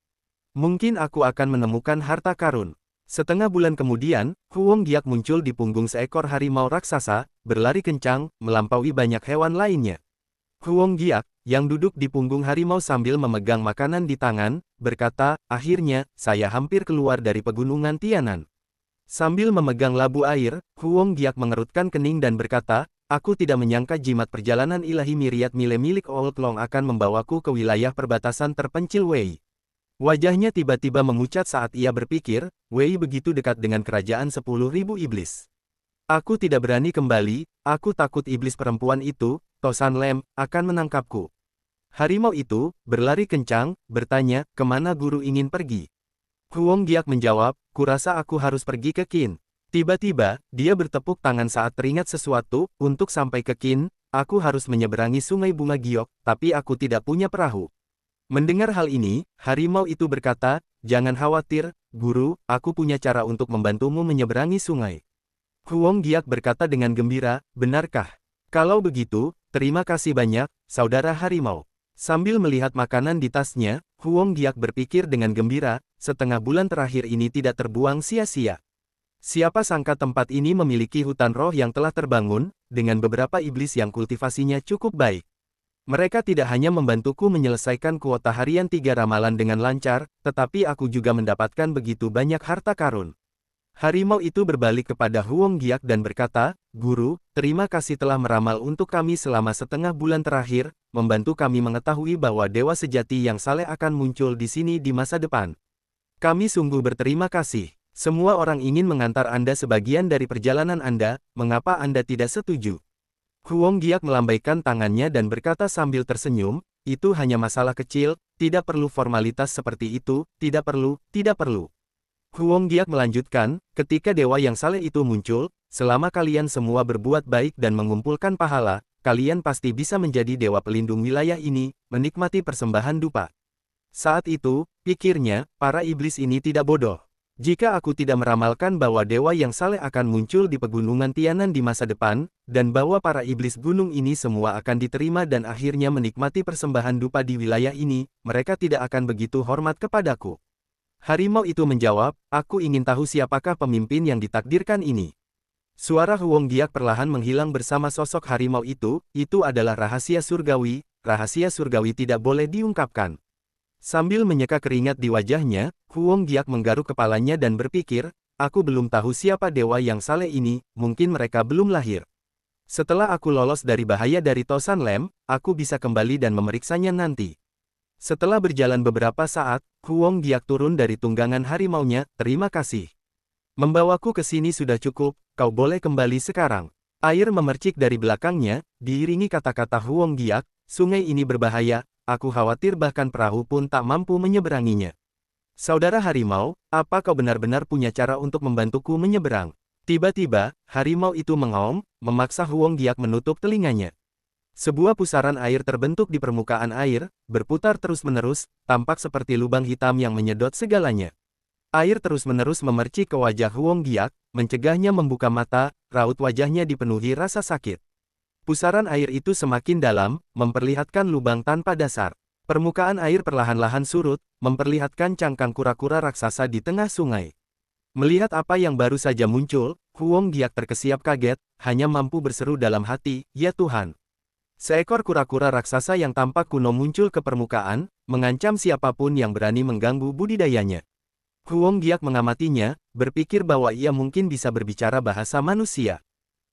Speaker 1: Mungkin aku akan menemukan harta karun. Setengah bulan kemudian, Huong Giak muncul di punggung seekor harimau raksasa, berlari kencang, melampaui banyak hewan lainnya. Huong Giak, yang duduk di punggung harimau sambil memegang makanan di tangan, berkata, akhirnya, saya hampir keluar dari pegunungan Tianan. Sambil memegang labu air, Huong Giak mengerutkan kening dan berkata, aku tidak menyangka jimat perjalanan ilahi Myriad Mile milik Old Long akan membawaku ke wilayah perbatasan terpencil Wei. Wajahnya tiba-tiba memucat saat ia berpikir, Wei begitu dekat dengan kerajaan 10.000 iblis. Aku tidak berani kembali, aku takut iblis perempuan itu, Tosan Lem, akan menangkapku. Harimau itu, berlari kencang, bertanya, kemana guru ingin pergi? Huong Giak menjawab, kurasa aku harus pergi ke Qin. Tiba-tiba, dia bertepuk tangan saat teringat sesuatu, untuk sampai ke Qin, aku harus menyeberangi sungai bunga giok, tapi aku tidak punya perahu. Mendengar hal ini, harimau itu berkata, jangan khawatir, guru, aku punya cara untuk membantumu menyeberangi sungai. Huong Giak berkata dengan gembira, benarkah? Kalau begitu, terima kasih banyak, saudara harimau. Sambil melihat makanan di tasnya, Huong Giak berpikir dengan gembira, setengah bulan terakhir ini tidak terbuang sia-sia. Siapa sangka tempat ini memiliki hutan roh yang telah terbangun, dengan beberapa iblis yang kultivasinya cukup baik. Mereka tidak hanya membantuku menyelesaikan kuota harian 3 ramalan dengan lancar, tetapi aku juga mendapatkan begitu banyak harta karun. Harimau itu berbalik kepada Huong Giak dan berkata, guru, terima kasih telah meramal untuk kami selama setengah bulan terakhir, membantu kami mengetahui bahwa dewa sejati yang saleh akan muncul di sini di masa depan. Kami sungguh berterima kasih. Semua orang ingin mengantar Anda sebagian dari perjalanan Anda, mengapa Anda tidak setuju? Huong Giak melambaikan tangannya dan berkata sambil tersenyum, itu hanya masalah kecil, tidak perlu formalitas seperti itu, tidak perlu, tidak perlu. Huong Giak melanjutkan, ketika dewa yang saleh itu muncul, selama kalian semua berbuat baik dan mengumpulkan pahala, kalian pasti bisa menjadi dewa pelindung wilayah ini, menikmati persembahan dupa. Saat itu, pikirnya, para iblis ini tidak bodoh. Jika aku tidak meramalkan bahwa dewa yang saleh akan muncul di pegunungan Tianan di masa depan, dan bahwa para iblis gunung ini semua akan diterima dan akhirnya menikmati persembahan dupa di wilayah ini, mereka tidak akan begitu hormat kepadaku. Harimau itu menjawab, aku ingin tahu siapakah pemimpin yang ditakdirkan ini. Suara Huong Giak perlahan menghilang bersama sosok harimau itu adalah rahasia surgawi tidak boleh diungkapkan. Sambil menyeka keringat di wajahnya, Huong Giak menggaruk kepalanya dan berpikir, aku belum tahu siapa dewa yang saleh ini, mungkin mereka belum lahir. Setelah aku lolos dari bahaya dari Tosan Lem, aku bisa kembali dan memeriksanya nanti. Setelah berjalan beberapa saat, Huong Giak turun dari tunggangan harimaunya, terima kasih. Membawaku ke sini sudah cukup, kau boleh kembali sekarang. Air memercik dari belakangnya, diiringi kata-kata Huong Giak, sungai ini berbahaya, aku khawatir bahkan perahu pun tak mampu menyeberanginya. Saudara harimau, apa kau benar-benar punya cara untuk membantuku menyeberang? Tiba-tiba, harimau itu mengaum, memaksa Huong Giak menutup telinganya. Sebuah pusaran air terbentuk di permukaan air, berputar terus-menerus, tampak seperti lubang hitam yang menyedot segalanya. Air terus-menerus memercik ke wajah Huong Giak, mencegahnya membuka mata, raut wajahnya dipenuhi rasa sakit. Pusaran air itu semakin dalam, memperlihatkan lubang tanpa dasar. Permukaan air perlahan-lahan surut, memperlihatkan cangkang kura-kura raksasa di tengah sungai. Melihat apa yang baru saja muncul, Huong Giak terkesiap kaget, hanya mampu berseru dalam hati, ya Tuhan. Seekor kura-kura raksasa yang tampak kuno muncul ke permukaan, mengancam siapapun yang berani mengganggu budidayanya. Huong Giak mengamatinya, berpikir bahwa ia mungkin bisa berbicara bahasa manusia.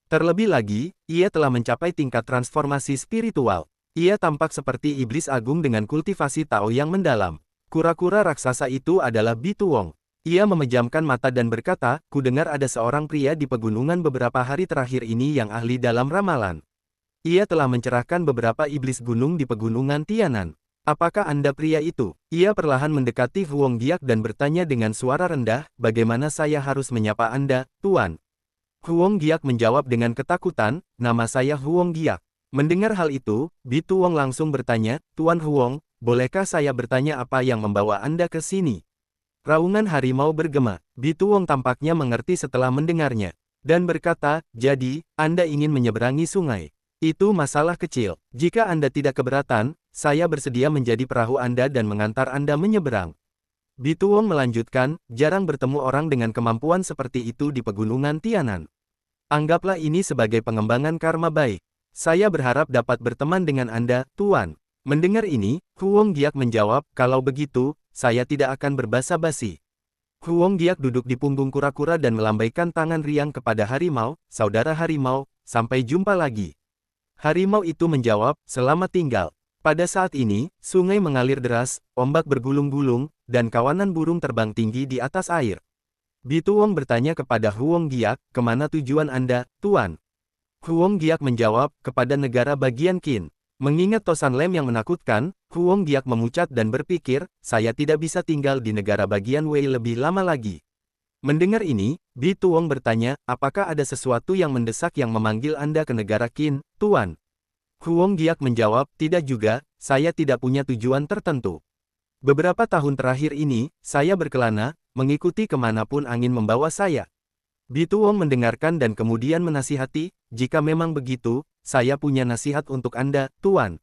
Speaker 1: Terlebih lagi, ia telah mencapai tingkat transformasi spiritual. Ia tampak seperti iblis agung dengan kultivasi Tao yang mendalam. Kura-kura raksasa itu adalah Bituong. Ia memejamkan mata dan berkata, kudengar ada seorang pria di pegunungan beberapa hari terakhir ini yang ahli dalam ramalan. Ia telah mencerahkan beberapa iblis gunung di pegunungan Tianan. Apakah Anda pria itu? Ia perlahan mendekati Huong Giak dan bertanya dengan suara rendah, bagaimana saya harus menyapa Anda, Tuan? Huong Giak menjawab dengan ketakutan, nama saya Huong Giak. Mendengar hal itu, Bituong langsung bertanya, Tuan Huong, bolehkah saya bertanya apa yang membawa Anda ke sini? Raungan harimau bergema. Bituong tampaknya mengerti setelah mendengarnya. Dan berkata, jadi, Anda ingin menyeberangi sungai. Itu masalah kecil. Jika Anda tidak keberatan, saya bersedia menjadi perahu Anda dan mengantar Anda menyeberang. Bituong melanjutkan, jarang bertemu orang dengan kemampuan seperti itu di pegunungan Tianan. Anggaplah ini sebagai pengembangan karma baik. Saya berharap dapat berteman dengan Anda, Tuan. Mendengar ini, Huong Giak menjawab, kalau begitu, saya tidak akan berbasa-basi. Huong Giak duduk di punggung kura-kura dan melambaikan tangan riang kepada harimau, saudara harimau, sampai jumpa lagi. Harimau itu menjawab, selamat tinggal. Pada saat ini, sungai mengalir deras, ombak bergulung-gulung, dan kawanan burung terbang tinggi di atas air. Bituong bertanya kepada Huong Giak, kemana tujuan Anda, Tuan? Huong Giak menjawab, kepada negara bagian Qin. Mengingat Tosan Lem yang menakutkan, Huong Giak memucat dan berpikir, saya tidak bisa tinggal di negara bagian Wei lebih lama lagi. Mendengar ini, Bituong bertanya, apakah ada sesuatu yang mendesak yang memanggil Anda ke negara Qin, Tuan? Huong Giak menjawab, tidak juga, saya tidak punya tujuan tertentu. Beberapa tahun terakhir ini, saya berkelana, mengikuti kemanapun angin membawa saya. Bituong mendengarkan dan kemudian menasihati, jika memang begitu, saya punya nasihat untuk Anda, Tuan.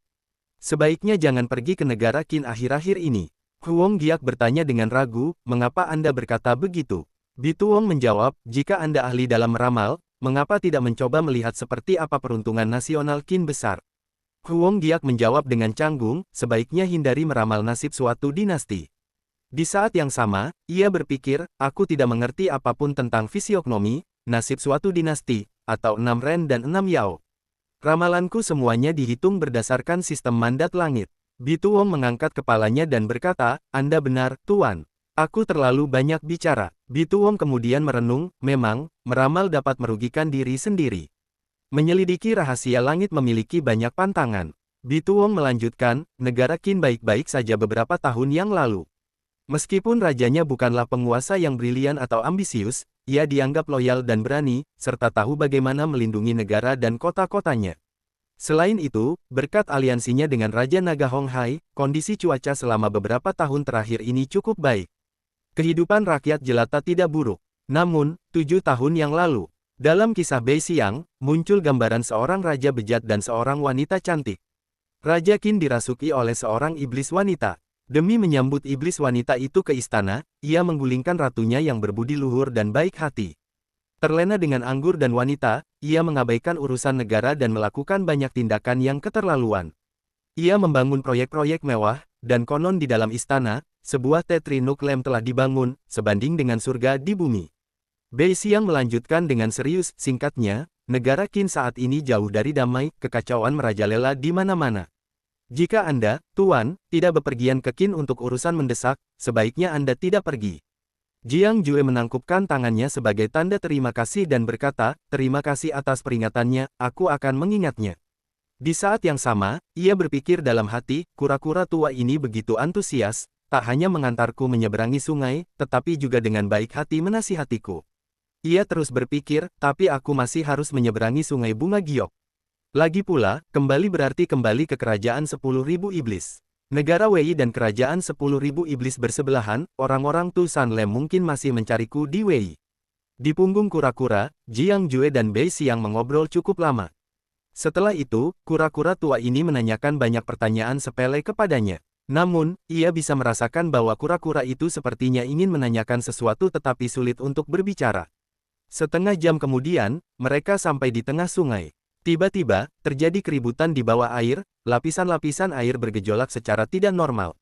Speaker 1: Sebaiknya jangan pergi ke negara Qin akhir-akhir ini. Huong Giak bertanya dengan ragu, mengapa Anda berkata begitu? Bituong menjawab, jika Anda ahli dalam meramal, mengapa tidak mencoba melihat seperti apa peruntungan nasional Qin besar? Huong Giak menjawab dengan canggung, sebaiknya hindari meramal nasib suatu dinasti. Di saat yang sama, ia berpikir, aku tidak mengerti apapun tentang fisiognomi, nasib suatu dinasti, atau 6 Ren dan 6 Yao. Ramalanku semuanya dihitung berdasarkan sistem mandat langit. Bituong mengangkat kepalanya dan berkata, Anda benar, Tuan. Aku terlalu banyak bicara. Bituong kemudian merenung, memang, meramal dapat merugikan diri sendiri. Menyelidiki rahasia langit memiliki banyak pantangan. Bituong melanjutkan, negara Qin baik-baik saja beberapa tahun yang lalu. Meskipun rajanya bukanlah penguasa yang brilian atau ambisius, ia dianggap loyal dan berani, serta tahu bagaimana melindungi negara dan kota-kotanya. Selain itu, berkat aliansinya dengan Raja Naga Honghai, kondisi cuaca selama beberapa tahun terakhir ini cukup baik. Kehidupan rakyat jelata tidak buruk. Namun, 7 tahun yang lalu, dalam kisah Bei Xiang, muncul gambaran seorang raja bejat dan seorang wanita cantik. Raja Qin dirasuki oleh seorang iblis wanita. Demi menyambut iblis wanita itu ke istana, ia menggulingkan ratunya yang berbudi luhur dan baik hati. Terlena dengan anggur dan wanita, ia mengabaikan urusan negara dan melakukan banyak tindakan yang keterlaluan. Ia membangun proyek-proyek mewah, dan konon di dalam istana, sebuah tetri nuklem telah dibangun, sebanding dengan surga di bumi. Bei Xiang melanjutkan dengan serius, singkatnya, negara Qin saat ini jauh dari damai, kekacauan merajalela di mana-mana. Jika Anda, Tuan, tidak bepergian ke Qin untuk urusan mendesak, sebaiknya Anda tidak pergi. Jiang Jue menangkupkan tangannya sebagai tanda terima kasih dan berkata, terima kasih atas peringatannya, aku akan mengingatnya. Di saat yang sama, ia berpikir dalam hati, kura-kura tua ini begitu antusias, tak hanya mengantarku menyeberangi sungai, tetapi juga dengan baik hati menasihatiku. Ia terus berpikir, tapi aku masih harus menyeberangi sungai bunga giok. Lagi pula, kembali berarti kembali ke kerajaan 10.000 iblis. Negara Wei dan kerajaan 10.000 iblis bersebelahan, orang-orang Tosan Lem mungkin masih mencariku di Wei. Di punggung kura-kura, Jiang Jue dan Bei Xiang mengobrol cukup lama. Setelah itu, kura-kura tua ini menanyakan banyak pertanyaan sepele kepadanya. Namun, ia bisa merasakan bahwa kura-kura itu sepertinya ingin menanyakan sesuatu tetapi sulit untuk berbicara. Setengah jam kemudian, mereka sampai di tengah sungai. Tiba-tiba, terjadi keributan di bawah air, lapisan-lapisan air bergejolak secara tidak normal.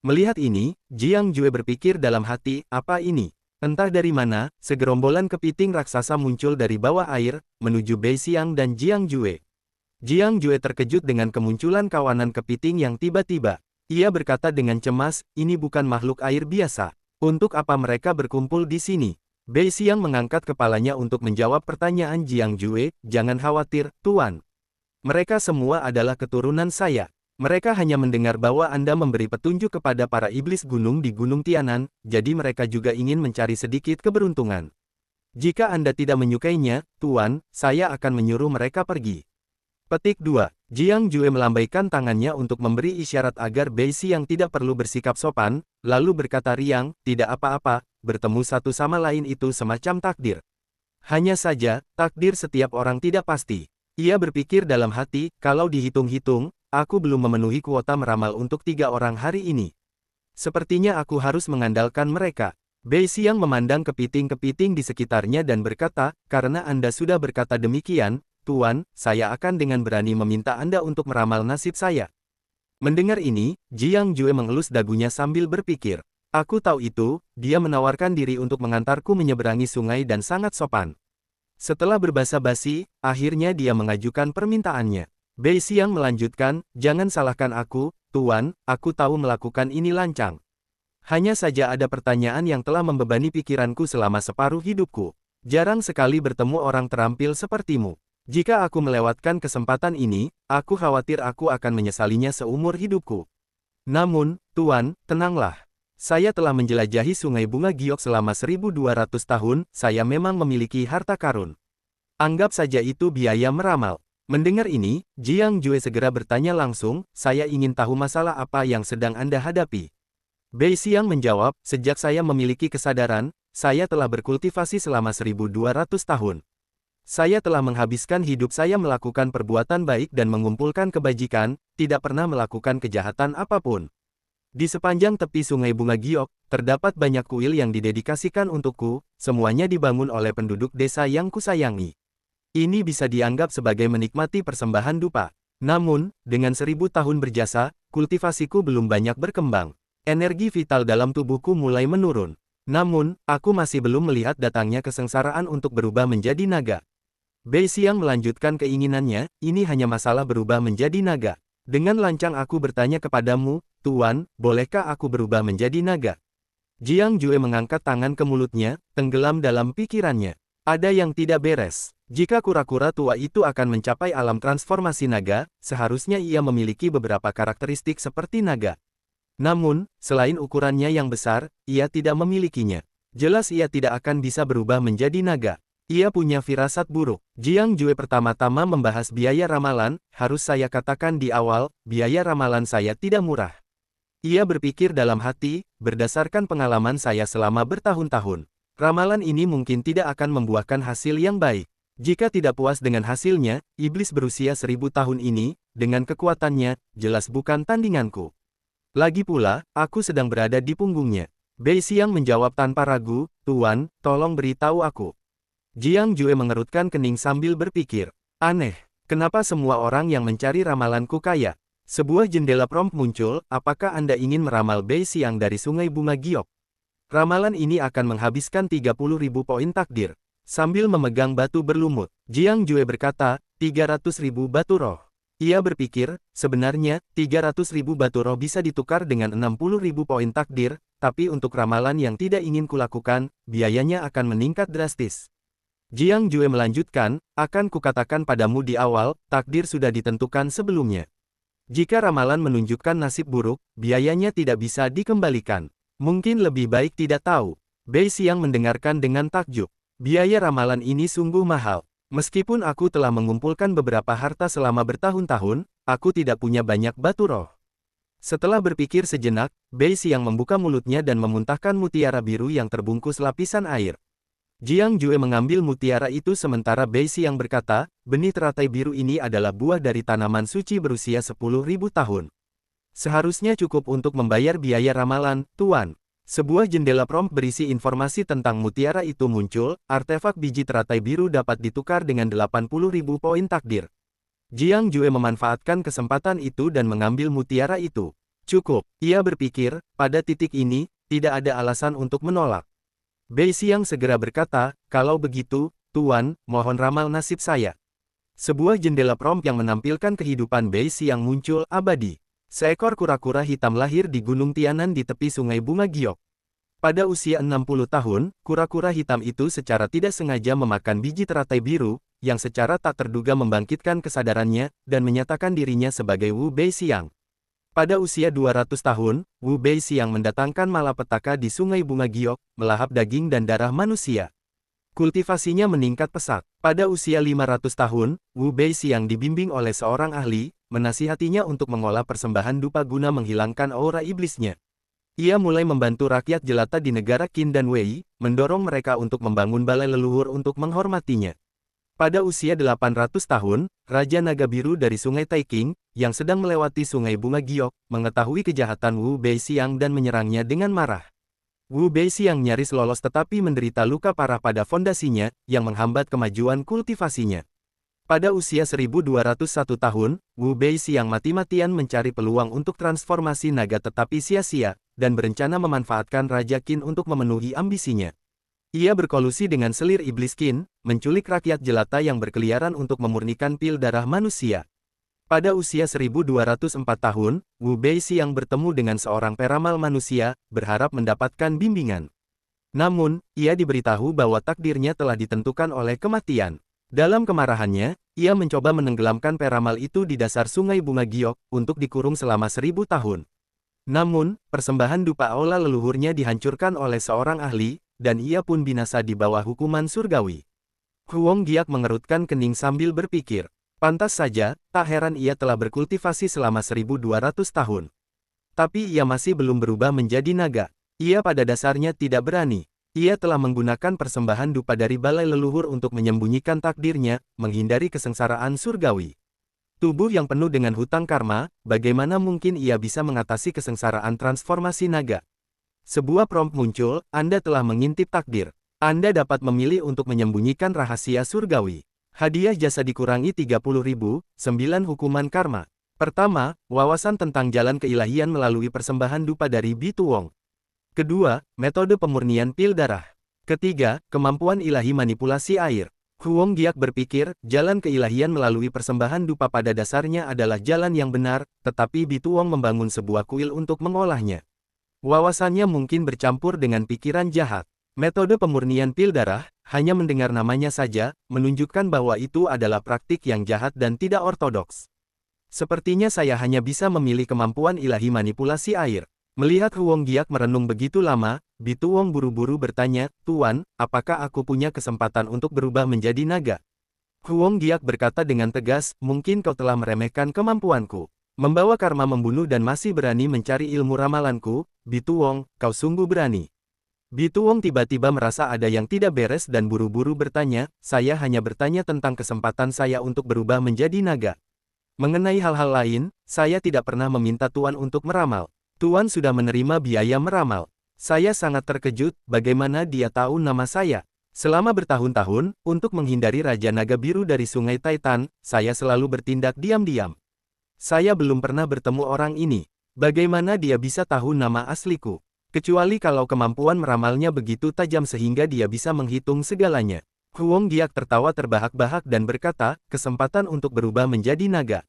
Speaker 1: Melihat ini, Jiang Jue berpikir dalam hati, apa ini? Entah dari mana, segerombolan kepiting raksasa muncul dari bawah air, menuju Bei Xiang dan Jiang Jue. Jiang Jue terkejut dengan kemunculan kawanan kepiting yang tiba-tiba. Ia berkata dengan cemas, ini bukan makhluk air biasa. Untuk apa mereka berkumpul di sini? Bei Xiang mengangkat kepalanya untuk menjawab pertanyaan Jiang Jue, jangan khawatir, Tuan. Mereka semua adalah keturunan saya. Mereka hanya mendengar bahwa Anda memberi petunjuk kepada para iblis gunung di Gunung Tianan, jadi mereka juga ingin mencari sedikit keberuntungan. Jika Anda tidak menyukainya, Tuan, saya akan menyuruh mereka pergi. Petik 2. Jiang Jue melambaikan tangannya untuk memberi isyarat agar Bei Xiang tidak perlu bersikap sopan, lalu berkata riang, tidak apa-apa, bertemu satu sama lain itu semacam takdir. Hanya saja, takdir setiap orang tidak pasti. Ia berpikir dalam hati, kalau dihitung-hitung, aku belum memenuhi kuota meramal untuk 3 orang hari ini. Sepertinya aku harus mengandalkan mereka. Bei Xiang memandang kepiting-kepiting di sekitarnya dan berkata, karena Anda sudah berkata demikian, Tuan, saya akan dengan berani meminta Anda untuk meramal nasib saya. Mendengar ini, Jiang Jue mengelus dagunya sambil berpikir. Aku tahu itu, dia menawarkan diri untuk mengantarku menyeberangi sungai dan sangat sopan. Setelah berbasa-basi, akhirnya dia mengajukan permintaannya. Bei Xiang melanjutkan, jangan salahkan aku, Tuan, aku tahu melakukan ini lancang. Hanya saja ada pertanyaan yang telah membebani pikiranku selama separuh hidupku. Jarang sekali bertemu orang terampil sepertimu. Jika aku melewatkan kesempatan ini, aku khawatir aku akan menyesalinya seumur hidupku. Namun, Tuan, tenanglah. Saya telah menjelajahi Sungai Bunga Giok selama 1200 tahun, saya memang memiliki harta karun. Anggap saja itu biaya meramal. Mendengar ini, Jiang Jue segera bertanya langsung, saya ingin tahu masalah apa yang sedang Anda hadapi. Bei Xiang menjawab, sejak saya memiliki kesadaran, saya telah berkultivasi selama 1200 tahun. Saya telah menghabiskan hidup saya melakukan perbuatan baik dan mengumpulkan kebajikan, tidak pernah melakukan kejahatan apapun. Di sepanjang tepi Sungai Bunga Giok, terdapat banyak kuil yang didedikasikan untukku, semuanya dibangun oleh penduduk desa yang kusayangi. Ini bisa dianggap sebagai menikmati persembahan dupa. Namun, dengan 1000 tahun berjasa, kultivasiku belum banyak berkembang. Energi vital dalam tubuhku mulai menurun. Namun, aku masih belum melihat datangnya kesengsaraan untuk berubah menjadi naga. Bei Xiang melanjutkan keinginannya, ini hanya masalah berubah menjadi naga. Dengan lancang aku bertanya kepadamu, Tuan, bolehkah aku berubah menjadi naga? Jiang Jue mengangkat tangan ke mulutnya, tenggelam dalam pikirannya. Ada yang tidak beres. Jika kura-kura tua itu akan mencapai alam transformasi naga, seharusnya ia memiliki beberapa karakteristik seperti naga. Namun, selain ukurannya yang besar, ia tidak memilikinya. Jelas ia tidak akan bisa berubah menjadi naga. Ia punya firasat buruk. Jiang Jue pertama-tama membahas biaya ramalan, harus saya katakan di awal, biaya ramalan saya tidak murah. Ia berpikir dalam hati, berdasarkan pengalaman saya selama bertahun-tahun. Ramalan ini mungkin tidak akan membuahkan hasil yang baik. Jika tidak puas dengan hasilnya, iblis berusia 1000 tahun ini, dengan kekuatannya, jelas bukan tandinganku. Lagi pula, aku sedang berada di punggungnya. Bei Xiang menjawab tanpa ragu, Tuan, tolong beritahu aku. Jiang Jue mengerutkan kening sambil berpikir. Aneh, kenapa semua orang yang mencari ramalanku kaya? Sebuah jendela prompt muncul, apakah Anda ingin meramal Bei Xiang dari Sungai Bunga Giok? Ramalan ini akan menghabiskan 30.000 poin takdir. Sambil memegang batu berlumut, Jiang Jue berkata, 300.000 batu roh. Ia berpikir, sebenarnya, 300.000 batu roh bisa ditukar dengan 60.000 poin takdir, tapi untuk ramalan yang tidak ingin kulakukan, biayanya akan meningkat drastis. Jiang Jue melanjutkan, akan kukatakan padamu di awal, takdir sudah ditentukan sebelumnya. Jika ramalan menunjukkan nasib buruk, biayanya tidak bisa dikembalikan. Mungkin lebih baik tidak tahu. Bei Xiang mendengarkan dengan takjub. Biaya ramalan ini sungguh mahal. Meskipun aku telah mengumpulkan beberapa harta selama bertahun-tahun, aku tidak punya banyak batu roh. Setelah berpikir sejenak, Bei Xiang membuka mulutnya dan memuntahkan mutiara biru yang terbungkus lapisan air. Jiang Jue mengambil mutiara itu sementara Bei Xiang berkata, benih teratai biru ini adalah buah dari tanaman suci berusia 10.000 tahun. Seharusnya cukup untuk membayar biaya ramalan, Tuan. Sebuah jendela prompt berisi informasi tentang mutiara itu muncul, artefak biji teratai biru dapat ditukar dengan 80.000 poin takdir. Jiang Jue memanfaatkan kesempatan itu dan mengambil mutiara itu. Cukup, ia berpikir, pada titik ini, tidak ada alasan untuk menolak. Bei Xiang segera berkata, kalau begitu, Tuan, mohon ramal nasib saya. Sebuah jendela prompt yang menampilkan kehidupan Bei Xiang muncul abadi. Seekor kura-kura hitam lahir di Gunung Tianan di tepi Sungai Bunga Giok. Pada usia 60 tahun, kura-kura hitam itu secara tidak sengaja memakan biji teratai biru, yang secara tak terduga membangkitkan kesadarannya, dan menyatakan dirinya sebagai Wu Bei Xiang. Pada usia 200 tahun, Wu Bei Xiang mendatangkan malapetaka di Sungai Bunga Giok, melahap daging dan darah manusia. Kultivasinya meningkat pesat. Pada usia 500 tahun, Wu Bei Xiang dibimbing oleh seorang ahli, menasihatinya untuk mengolah persembahan dupa guna menghilangkan aura iblisnya. Ia mulai membantu rakyat jelata di negara Qin dan Wei, mendorong mereka untuk membangun balai leluhur untuk menghormatinya. Pada usia 800 tahun, Raja Naga Biru dari Sungai Taiking, yang sedang melewati Sungai Bunga Giok, mengetahui kejahatan Wu Beixiang dan menyerangnya dengan marah. Wu Beixiang nyaris lolos tetapi menderita luka parah pada fondasinya, yang menghambat kemajuan kultivasinya. Pada usia 1201 tahun, Wu Beixiang mati-matian mencari peluang untuk transformasi naga tetapi sia-sia, dan berencana memanfaatkan Raja Qin untuk memenuhi ambisinya. Ia berkolusi dengan selir iblis Qin, menculik rakyat jelata yang berkeliaran untuk memurnikan pil darah manusia. Pada usia 1204 tahun, Wu Beixiang bertemu dengan seorang peramal manusia, berharap mendapatkan bimbingan. Namun, ia diberitahu bahwa takdirnya telah ditentukan oleh kematian. Dalam kemarahannya, ia mencoba menenggelamkan peramal itu di dasar Sungai Bunga Giok, untuk dikurung selama 1000 tahun. Namun, persembahan dupa aula leluhurnya dihancurkan oleh seorang ahli, dan ia pun binasa di bawah hukuman surgawi. Huang Giak mengerutkan kening sambil berpikir. Pantas saja, tak heran ia telah berkultivasi selama 1200 tahun. Tapi ia masih belum berubah menjadi naga. Ia pada dasarnya tidak berani. Ia telah menggunakan persembahan dupa dari balai leluhur untuk menyembunyikan takdirnya, menghindari kesengsaraan surgawi. Tubuh yang penuh dengan hutang karma, bagaimana mungkin ia bisa mengatasi kesengsaraan transformasi naga? Sebuah prompt muncul, Anda telah mengintip takdir. Anda dapat memilih untuk menyembunyikan rahasia surgawi. Hadiah jasa dikurangi 30.000, 9 hukuman karma. Pertama, wawasan tentang jalan keilahian melalui persembahan dupa dari Bitu Wong. Kedua, metode pemurnian pil darah. Ketiga, kemampuan ilahi manipulasi air. Huang Giak berpikir, jalan keilahian melalui persembahan dupa pada dasarnya adalah jalan yang benar, tetapi Bitu Wong membangun sebuah kuil untuk mengolahnya. Wawasannya mungkin bercampur dengan pikiran jahat. Metode pemurnian pil darah, hanya mendengar namanya saja, menunjukkan bahwa itu adalah praktik yang jahat dan tidak ortodoks. Sepertinya saya hanya bisa memilih kemampuan ilahi manipulasi air. Melihat Huang Giak merenung begitu lama, Bitu Wong buru-buru bertanya, Tuan, apakah aku punya kesempatan untuk berubah menjadi naga? Huang Giak berkata dengan tegas, mungkin kau telah meremehkan kemampuanku. Membawa karma membunuh dan masih berani mencari ilmu ramalanku, Bitu Wong, kau sungguh berani. Bitu Wong tiba-tiba merasa ada yang tidak beres dan buru-buru bertanya, saya hanya bertanya tentang kesempatan saya untuk berubah menjadi naga. Mengenai hal-hal lain, saya tidak pernah meminta Tuan untuk meramal. Tuan sudah menerima biaya meramal. Saya sangat terkejut, bagaimana dia tahu nama saya. Selama bertahun-tahun, untuk menghindari Raja Naga Biru dari Sungai Taitan, saya selalu bertindak diam-diam. Saya belum pernah bertemu orang ini. Bagaimana dia bisa tahu nama asliku? Kecuali kalau kemampuan meramalnya begitu tajam sehingga dia bisa menghitung segalanya. Huang Giak tertawa terbahak-bahak dan berkata, kesempatan untuk berubah menjadi naga.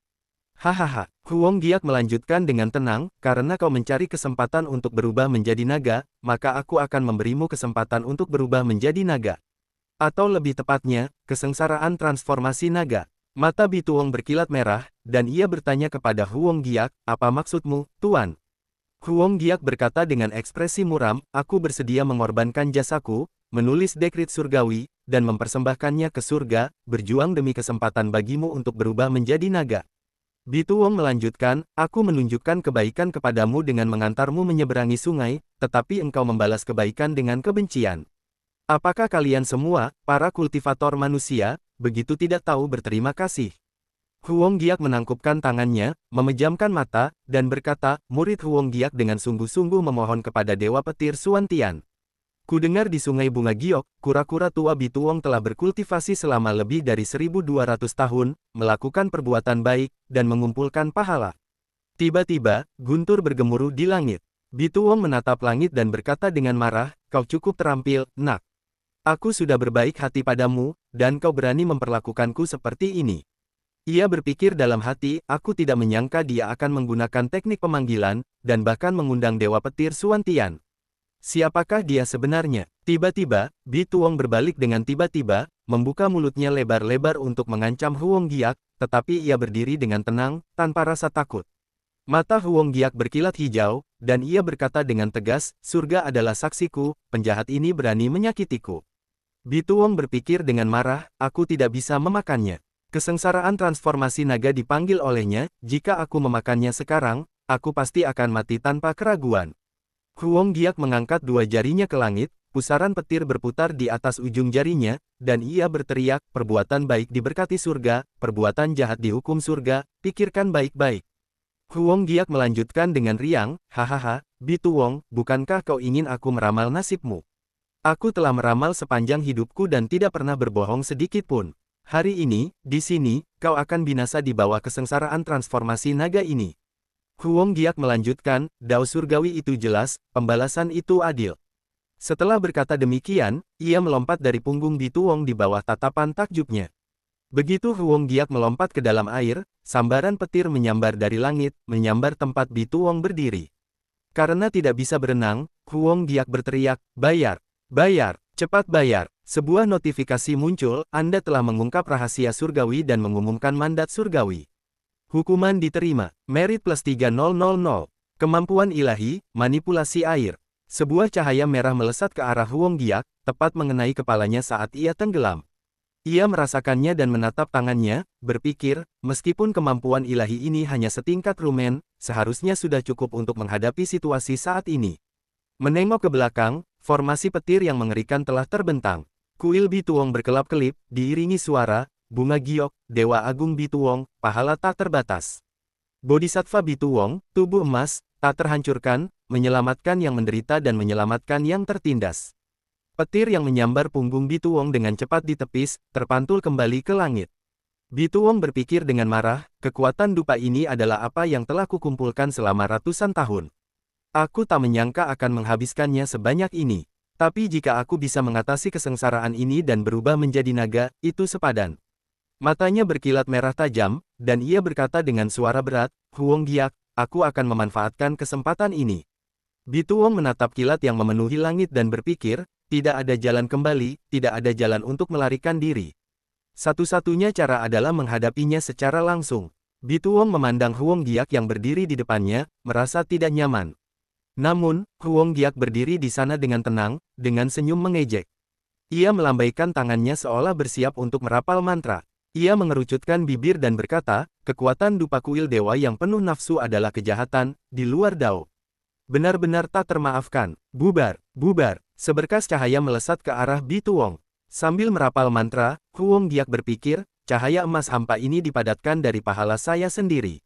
Speaker 1: Hahaha, Huang Giak melanjutkan dengan tenang, karena kau mencari kesempatan untuk berubah menjadi naga, maka aku akan memberimu kesempatan untuk berubah menjadi naga. Atau lebih tepatnya, kesengsaraan transformasi naga. Mata Bitu Wong berkilat merah, dan ia bertanya kepada Huang Giak, apa maksudmu, Tuan? Huang Giak berkata dengan ekspresi muram, aku bersedia mengorbankan jasaku, menulis dekrit surgawi, dan mempersembahkannya ke surga, berjuang demi kesempatan bagimu untuk berubah menjadi naga. Bitu Wong melanjutkan, aku menunjukkan kebaikan kepadamu dengan mengantarmu menyeberangi sungai, tetapi engkau membalas kebaikan dengan kebencian. Apakah kalian semua, para kultivator manusia, begitu tidak tahu berterima kasih? Huang Giak menangkupkan tangannya, memejamkan mata, dan berkata, murid Huang Giak dengan sungguh-sungguh memohon kepada Dewa Petir Suantian. Kudengar di Sungai Bunga Giok, kura-kura tua Bitu Wong telah berkultivasi selama lebih dari 1200 tahun, melakukan perbuatan baik, dan mengumpulkan pahala. Tiba-tiba, guntur bergemuruh di langit. Bitu Wong menatap langit dan berkata dengan marah, kau cukup terampil, nak. Aku sudah berbaik hati padamu, dan kau berani memperlakukanku seperti ini. Ia berpikir dalam hati, aku tidak menyangka dia akan menggunakan teknik pemanggilan, dan bahkan mengundang Dewa Petir Suantian. Siapakah dia sebenarnya? Tiba-tiba, Bitu Wong berbalik dengan tiba-tiba, membuka mulutnya lebar-lebar untuk mengancam Huang Giak, tetapi ia berdiri dengan tenang, tanpa rasa takut. Mata Huang Giak berkilat hijau, dan ia berkata dengan tegas, surga adalah saksiku, penjahat ini berani menyakitiku. Bitu Wong berpikir dengan marah, aku tidak bisa memakannya. Kesengsaraan transformasi naga dipanggil olehnya, jika aku memakannya sekarang, aku pasti akan mati tanpa keraguan. Huang Giak mengangkat dua jarinya ke langit, pusaran petir berputar di atas ujung jarinya, dan ia berteriak, perbuatan baik diberkati surga, perbuatan jahat dihukum surga, pikirkan baik-baik. Huang Giak melanjutkan dengan riang, hahaha, Bituong, bukankah kau ingin aku meramal nasibmu? Aku telah meramal sepanjang hidupku dan tidak pernah berbohong sedikit pun. Hari ini, di sini, kau akan binasa di bawah kesengsaraan transformasi naga ini. Huang Giak melanjutkan, dao surgawi itu jelas, pembalasan itu adil. Setelah berkata demikian, ia melompat dari punggung Bituong di bawah tatapan takjubnya. Begitu Huang Giak melompat ke dalam air, sambaran petir menyambar dari langit, menyambar tempat Bituong berdiri. Karena tidak bisa berenang, Huang Giak berteriak, bayar, bayar, cepat bayar. Sebuah notifikasi muncul, Anda telah mengungkap rahasia surgawi dan mengumumkan mandat surgawi. Hukuman diterima, merit plus 3000, kemampuan ilahi, manipulasi air. Sebuah cahaya merah melesat ke arah Huang Giak, tepat mengenai kepalanya saat ia tenggelam. Ia merasakannya dan menatap tangannya, berpikir, meskipun kemampuan ilahi ini hanya setingkat rumen, seharusnya sudah cukup untuk menghadapi situasi saat ini. Menengok ke belakang, formasi petir yang mengerikan telah terbentang. Kuil Bituong berkelap-kelip, diiringi suara, bunga giok, Dewa Agung Bituong, pahala tak terbatas. Bodhisattva Bituong, tubuh emas, tak terhancurkan, menyelamatkan yang menderita dan menyelamatkan yang tertindas. Petir yang menyambar punggung Bituong dengan cepat ditepis, terpantul kembali ke langit. Bituong berpikir dengan marah, kekuatan dupa ini adalah apa yang telah kukumpulkan selama ratusan tahun. Aku tak menyangka akan menghabiskannya sebanyak ini. Tapi jika aku bisa mengatasi kesengsaraan ini dan berubah menjadi naga, itu sepadan. Matanya berkilat merah tajam, dan ia berkata dengan suara berat, Huang Giak, aku akan memanfaatkan kesempatan ini. Bituong menatap kilat yang memenuhi langit dan berpikir, tidak ada jalan kembali, tidak ada jalan untuk melarikan diri. Satu-satunya cara adalah menghadapinya secara langsung. Bituong memandang Huang Giak yang berdiri di depannya, merasa tidak nyaman. Namun, Huang Giak berdiri di sana dengan tenang, dengan senyum mengejek. Ia melambaikan tangannya seolah bersiap untuk merapal mantra. Ia mengerucutkan bibir dan berkata, kekuatan dupa kuil dewa yang penuh nafsu adalah kejahatan, di luar dao. Benar-benar tak termaafkan. Bubar, bubar. Seberkas cahaya melesat ke arah Bituong. Sambil merapal mantra, Huang Giak berpikir, cahaya emas hampa ini dipadatkan dari pahala saya sendiri.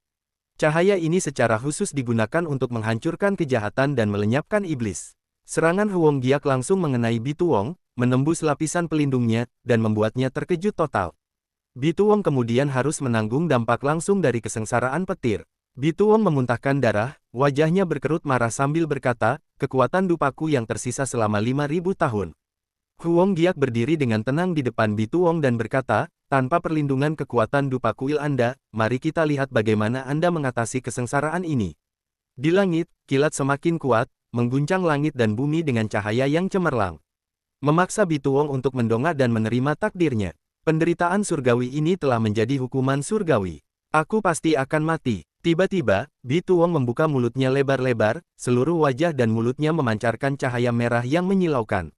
Speaker 1: Cahaya ini secara khusus digunakan untuk menghancurkan kejahatan dan melenyapkan iblis. Serangan Huang Giak langsung mengenai Bituong, menembus lapisan pelindungnya, dan membuatnya terkejut total. Bituong kemudian harus menanggung dampak langsung dari kesengsaraan petir. Bituong memuntahkan darah, wajahnya berkerut marah sambil berkata, kekuatan dupaku yang tersisa selama 5000 tahun. Huang Giak berdiri dengan tenang di depan Bituong dan berkata, tanpa perlindungan kekuatan dupa kuil Anda, mari kita lihat bagaimana Anda mengatasi kesengsaraan ini. Di langit, kilat semakin kuat, mengguncang langit dan bumi dengan cahaya yang cemerlang. Memaksa Bituong untuk mendongak dan menerima takdirnya. Penderitaan surgawi ini telah menjadi hukuman surgawi. Aku pasti akan mati. Tiba-tiba, Bituong membuka mulutnya lebar-lebar, seluruh wajah dan mulutnya memancarkan cahaya merah yang menyilaukan.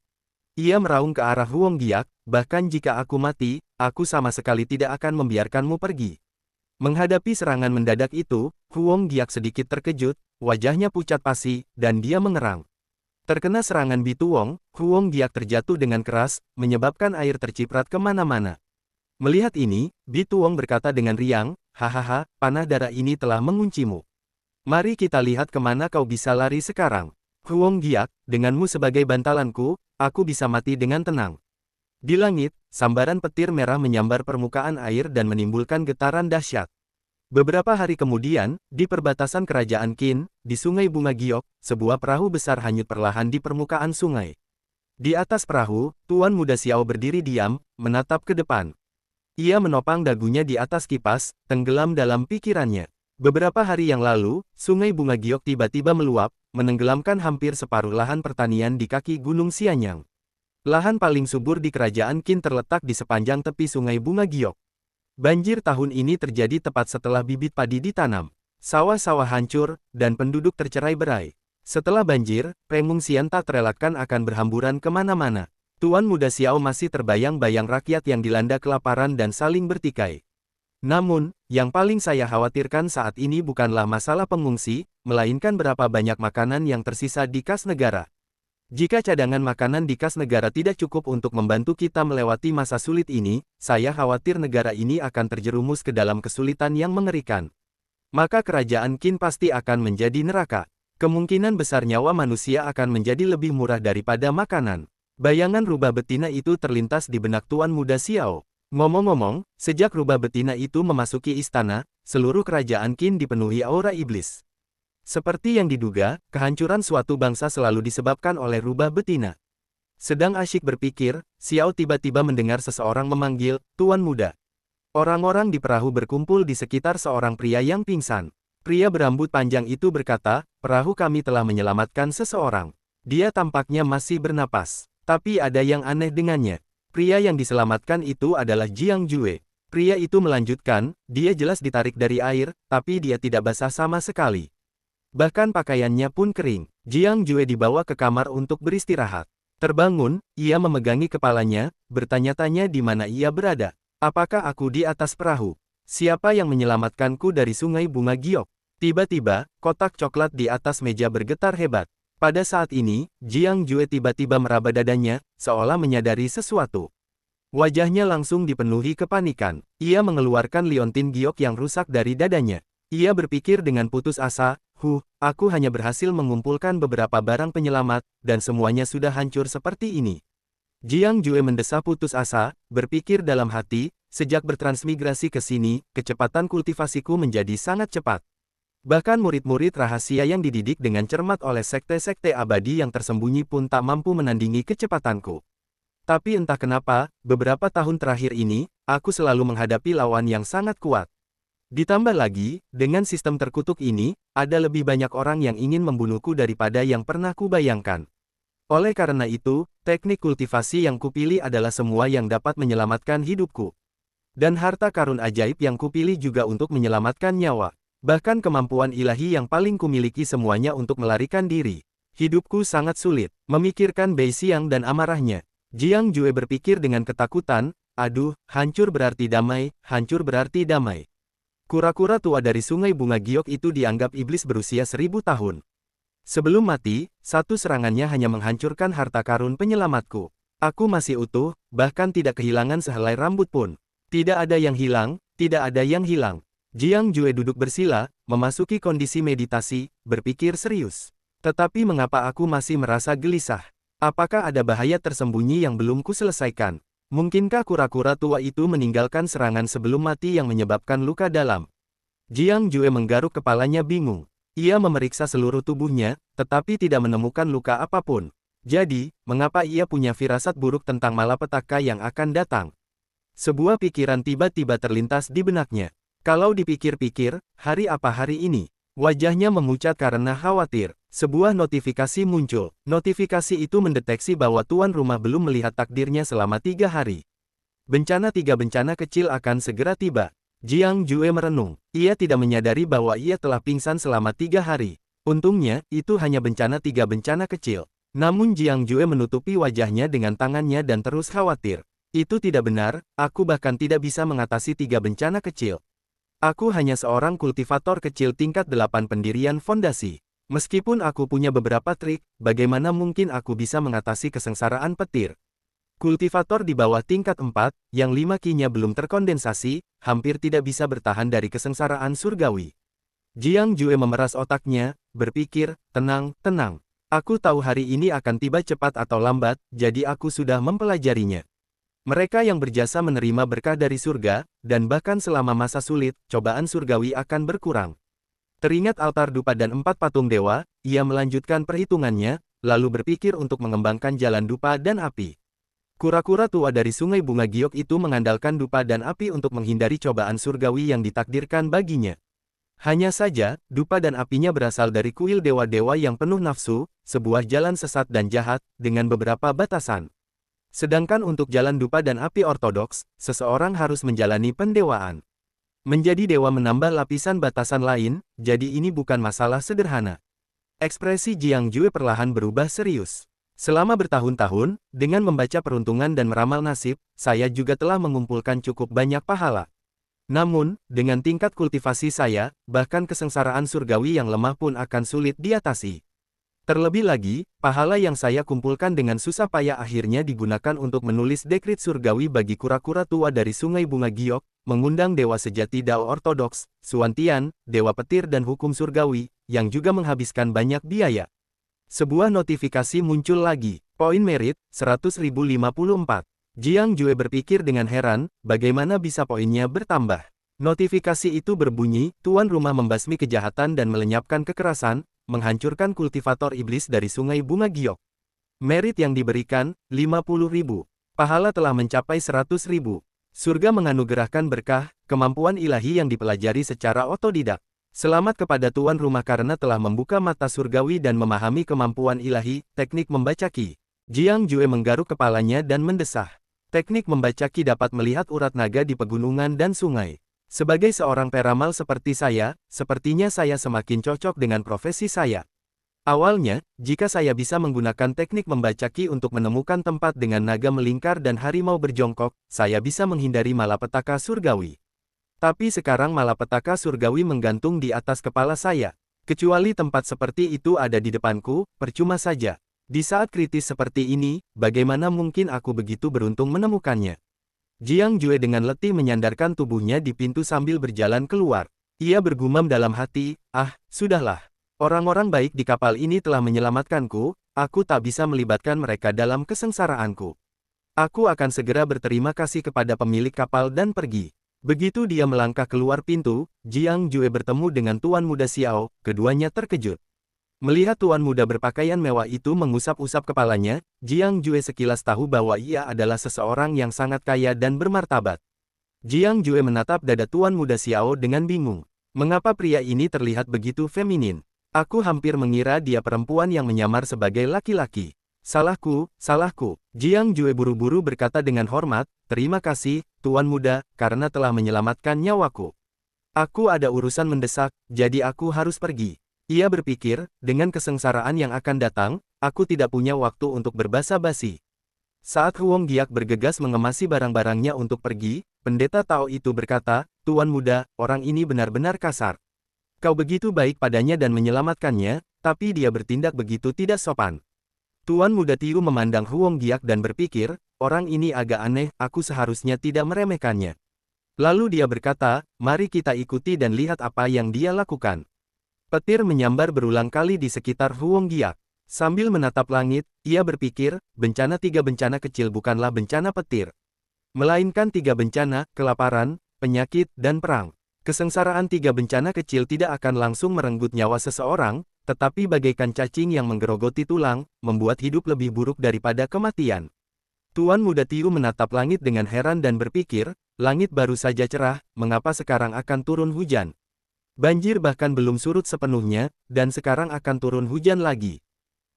Speaker 1: Ia meraung ke arah Huang Giak, bahkan jika aku mati, aku sama sekali tidak akan membiarkanmu pergi. Menghadapi serangan mendadak itu, Huang Giak sedikit terkejut, wajahnya pucat pasi, dan dia mengerang. Terkena serangan Bituong, Huang Giak terjatuh dengan keras, menyebabkan air terciprat kemana-mana. Melihat ini, Bituong berkata dengan riang, hahaha, panah darah ini telah menguncimu. Mari kita lihat kemana kau bisa lari sekarang. Huang Giak, denganmu sebagai bantalanku, aku bisa mati dengan tenang. Di langit, sambaran petir merah menyambar permukaan air dan menimbulkan getaran dahsyat. Beberapa hari kemudian, di perbatasan kerajaan Qin, di Sungai Bunga Giok, sebuah perahu besar hanyut perlahan di permukaan sungai. Di atas perahu, Tuan Muda Xiao berdiri diam, menatap ke depan. Ia menopang dagunya di atas kipas, tenggelam dalam pikirannya. Beberapa hari yang lalu, Sungai Bunga Giok tiba-tiba meluap, menenggelamkan hampir separuh lahan pertanian di kaki Gunung Xianyang. Lahan paling subur di kerajaan Qin terletak di sepanjang tepi Sungai Bunga Giok. Banjir tahun ini terjadi tepat setelah bibit padi ditanam. Sawah-sawah hancur, dan penduduk tercerai-berai. Setelah banjir, pengungsian tak terelakkan akan berhamburan kemana-mana. Tuan Muda Xiao masih terbayang-bayang rakyat yang dilanda kelaparan dan saling bertikai. Namun, yang paling saya khawatirkan saat ini bukanlah masalah pengungsi, melainkan berapa banyak makanan yang tersisa di kas negara. Jika cadangan makanan di kas negara tidak cukup untuk membantu kita melewati masa sulit ini, saya khawatir negara ini akan terjerumus ke dalam kesulitan yang mengerikan. Maka kerajaan Qin pasti akan menjadi neraka. Kemungkinan besar nyawa manusia akan menjadi lebih murah daripada makanan. Bayangan rubah betina itu terlintas di benak Tuan Muda Xiao. Ngomong-ngomong, sejak rubah betina itu memasuki istana, seluruh kerajaan Qin dipenuhi aura iblis. Seperti yang diduga, kehancuran suatu bangsa selalu disebabkan oleh rubah betina. Sedang asyik berpikir, Xiao tiba-tiba mendengar seseorang memanggil, "Tuan Muda." Orang-orang di perahu berkumpul di sekitar seorang pria yang pingsan. Pria berambut panjang itu berkata, "Perahu kami telah menyelamatkan seseorang. Dia tampaknya masih bernapas. Tapi ada yang aneh dengannya. Pria yang diselamatkan itu adalah Jiang Jue." Pria itu melanjutkan, "Dia jelas ditarik dari air, tapi dia tidak basah sama sekali. Bahkan pakaiannya pun kering." Jiang Jue dibawa ke kamar untuk beristirahat. Terbangun, ia memegangi kepalanya, bertanya-tanya di mana ia berada. "Apakah aku di atas perahu? Siapa yang menyelamatkanku dari sungai bunga giok?" Tiba-tiba, kotak coklat di atas meja bergetar hebat. Pada saat ini, Jiang Jue tiba-tiba meraba dadanya, seolah menyadari sesuatu. Wajahnya langsung dipenuhi kepanikan. Ia mengeluarkan liontin giok yang rusak dari dadanya. Ia berpikir dengan putus asa, aku hanya berhasil mengumpulkan beberapa barang penyelamat, dan semuanya sudah hancur seperti ini." Jiang Jue mendesah putus asa, berpikir dalam hati, sejak bertransmigrasi ke sini, kecepatan kultivasiku menjadi sangat cepat. Bahkan murid-murid rahasia yang dididik dengan cermat oleh sekte-sekte abadi yang tersembunyi pun tak mampu menandingi kecepatanku. Tapi entah kenapa, beberapa tahun terakhir ini, aku selalu menghadapi lawan yang sangat kuat. Ditambah lagi, dengan sistem terkutuk ini, ada lebih banyak orang yang ingin membunuhku daripada yang pernah kubayangkan. Oleh karena itu, teknik kultivasi yang kupilih adalah semua yang dapat menyelamatkan hidupku. Dan harta karun ajaib yang kupilih juga untuk menyelamatkan nyawa. Bahkan kemampuan ilahi yang paling kumiliki semuanya untuk melarikan diri. Hidupku sangat sulit, memikirkan Bei Xiang dan amarahnya. Jiang Jue berpikir dengan ketakutan, aduh, hancur berarti damai, hancur berarti damai. Kura-kura tua dari sungai bunga giok itu dianggap iblis berusia 1000 tahun. Sebelum mati, satu serangannya hanya menghancurkan harta karun penyelamatku. Aku masih utuh, bahkan tidak kehilangan sehelai rambut pun. Tidak ada yang hilang, tidak ada yang hilang. Jiang Jue duduk bersila, memasuki kondisi meditasi, berpikir serius. Tetapi mengapa aku masih merasa gelisah? Apakah ada bahaya tersembunyi yang belum kuselesaikan? Mungkinkah kura-kura tua itu meninggalkan serangan sebelum mati yang menyebabkan luka dalam? Jiang Jue menggaruk kepalanya bingung. Ia memeriksa seluruh tubuhnya, tetapi tidak menemukan luka apapun. Jadi, mengapa ia punya firasat buruk tentang malapetaka yang akan datang? Sebuah pikiran tiba-tiba terlintas di benaknya. Kalau dipikir-pikir, hari apa hari ini? Wajahnya memucat karena khawatir. Sebuah notifikasi muncul. Notifikasi itu mendeteksi bahwa tuan rumah belum melihat takdirnya selama 3 hari. Tiga bencana kecil akan segera tiba. Jiang Jue merenung. Ia tidak menyadari bahwa ia telah pingsan selama 3 hari. Untungnya, itu hanya 3 bencana kecil. Namun Jiang Jue menutupi wajahnya dengan tangannya dan terus khawatir. Itu tidak benar, aku bahkan tidak bisa mengatasi 3 bencana kecil. Aku hanya seorang kultivator kecil tingkat 8 pendirian fondasi. Meskipun aku punya beberapa trik, bagaimana mungkin aku bisa mengatasi kesengsaraan petir? Kultivator di bawah tingkat 4, yang 5 ki-nya belum terkondensasi, hampir tidak bisa bertahan dari kesengsaraan surgawi. Jiang Jue memeras otaknya, berpikir, tenang, tenang. Aku tahu hari ini akan tiba cepat atau lambat, jadi aku sudah mempelajarinya. Mereka yang berjasa menerima berkah dari surga, dan bahkan selama masa sulit, cobaan surgawi akan berkurang. Teringat altar dupa dan 4 patung dewa, ia melanjutkan perhitungannya, lalu berpikir untuk mengembangkan jalan dupa dan api. Kura-kura tua dari sungai bunga giok itu mengandalkan dupa dan api untuk menghindari cobaan surgawi yang ditakdirkan baginya. Hanya saja, dupa dan apinya berasal dari kuil dewa-dewa yang penuh nafsu, sebuah jalan sesat dan jahat, dengan beberapa batasan. Sedangkan untuk jalan dupa dan api ortodoks, seseorang harus menjalani pendewaan. Menjadi dewa menambah lapisan batasan lain, jadi ini bukan masalah sederhana. Ekspresi Jiang Jue perlahan berubah serius. Selama bertahun-tahun, dengan membaca peruntungan dan meramal nasib, saya juga telah mengumpulkan cukup banyak pahala. Namun, dengan tingkat kultivasi saya, bahkan kesengsaraan surgawi yang lemah pun akan sulit diatasi. Terlebih lagi, pahala yang saya kumpulkan dengan susah payah akhirnya digunakan untuk menulis dekrit surgawi bagi kura-kura tua dari Sungai Bunga Giok, mengundang dewa sejati Dao Ortodoks, Suantian, dewa petir dan hukum surgawi, yang juga menghabiskan banyak biaya. Sebuah notifikasi muncul lagi, poin merit, 100.054. Jiang Jue berpikir dengan heran, bagaimana bisa poinnya bertambah. Notifikasi itu berbunyi, tuan rumah membasmi kejahatan dan melenyapkan kekerasan, menghancurkan kultivator iblis dari Sungai Bunga Giok. Merit yang diberikan, 50.000. Pahala telah mencapai 100.000. Surga menganugerahkan berkah, kemampuan ilahi yang dipelajari secara otodidak. Selamat kepada tuan rumah karena telah membuka mata surgawi dan memahami kemampuan ilahi, teknik membaca ki. Jiang Jue menggaruk kepalanya dan mendesah. Teknik membaca ki dapat melihat urat naga di pegunungan dan sungai. Sebagai seorang peramal seperti saya, sepertinya saya semakin cocok dengan profesi saya. Awalnya, jika saya bisa menggunakan teknik membaca ki untuk menemukan tempat dengan naga melingkar dan harimau berjongkok, saya bisa menghindari malapetaka surgawi. Tapi sekarang malapetaka surgawi menggantung di atas kepala saya. Kecuali tempat seperti itu ada di depanku, percuma saja. Di saat kritis seperti ini, bagaimana mungkin aku begitu beruntung menemukannya? Jiang Jue dengan letih menyandarkan tubuhnya di pintu sambil berjalan keluar. Ia bergumam dalam hati, sudahlah. Orang-orang baik di kapal ini telah menyelamatkanku, aku tak bisa melibatkan mereka dalam kesengsaraanku. Aku akan segera berterima kasih kepada pemilik kapal dan pergi. Begitu dia melangkah keluar pintu, Jiang Jue bertemu dengan Tuan Muda Xiao, keduanya terkejut. Melihat tuan muda berpakaian mewah itu mengusap-usap kepalanya, Jiang Jue sekilas tahu bahwa ia adalah seseorang yang sangat kaya dan bermartabat. Jiang Jue menatap dada tuan muda Xiao dengan bingung. Mengapa pria ini terlihat begitu feminin? Aku hampir mengira dia perempuan yang menyamar sebagai laki-laki. Salahku, salahku. Jiang Jue buru-buru berkata dengan hormat, terima kasih, tuan muda, karena telah menyelamatkan nyawaku. Aku ada urusan mendesak, jadi aku harus pergi. Ia berpikir, dengan kesengsaraan yang akan datang, aku tidak punya waktu untuk berbasa-basi. Saat Huang Giak bergegas mengemasi barang-barangnya untuk pergi, pendeta Tao itu berkata, Tuan muda, orang ini benar-benar kasar. Kau begitu baik padanya dan menyelamatkannya, tapi dia bertindak begitu tidak sopan. Tuan muda Tiu memandang Huang Giak dan berpikir, orang ini agak aneh, aku seharusnya tidak meremehkannya. Lalu dia berkata, mari kita ikuti dan lihat apa yang dia lakukan. Petir menyambar berulang kali di sekitar Huang Giak. Sambil menatap langit, ia berpikir, tiga bencana kecil bukanlah bencana petir. Melainkan tiga bencana, kelaparan, penyakit, dan perang. Kesengsaraan tiga bencana kecil tidak akan langsung merenggut nyawa seseorang, tetapi bagaikan cacing yang menggerogoti tulang, membuat hidup lebih buruk daripada kematian. Tuan muda Tiu menatap langit dengan heran dan berpikir, langit baru saja cerah, mengapa sekarang akan turun hujan? Banjir bahkan belum surut sepenuhnya, dan sekarang akan turun hujan lagi.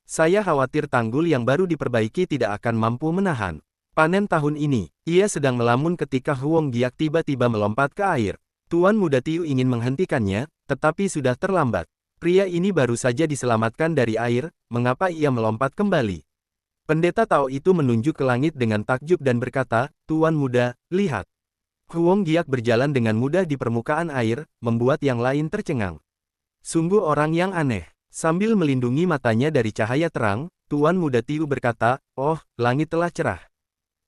Speaker 1: Saya khawatir tanggul yang baru diperbaiki tidak akan mampu menahan panen tahun ini. Ia sedang melamun ketika Huang Giak tiba-tiba melompat ke air. Tuan muda Tiu ingin menghentikannya, tetapi sudah terlambat. Pria ini baru saja diselamatkan dari air, mengapa ia melompat kembali? Pendeta Tao itu menunjuk ke langit dengan takjub dan berkata, Tuan muda, lihat. Huang Giak berjalan dengan mudah di permukaan air, membuat yang lain tercengang. Sungguh orang yang aneh. Sambil melindungi matanya dari cahaya terang, Tuan muda Tiu berkata, oh, langit telah cerah.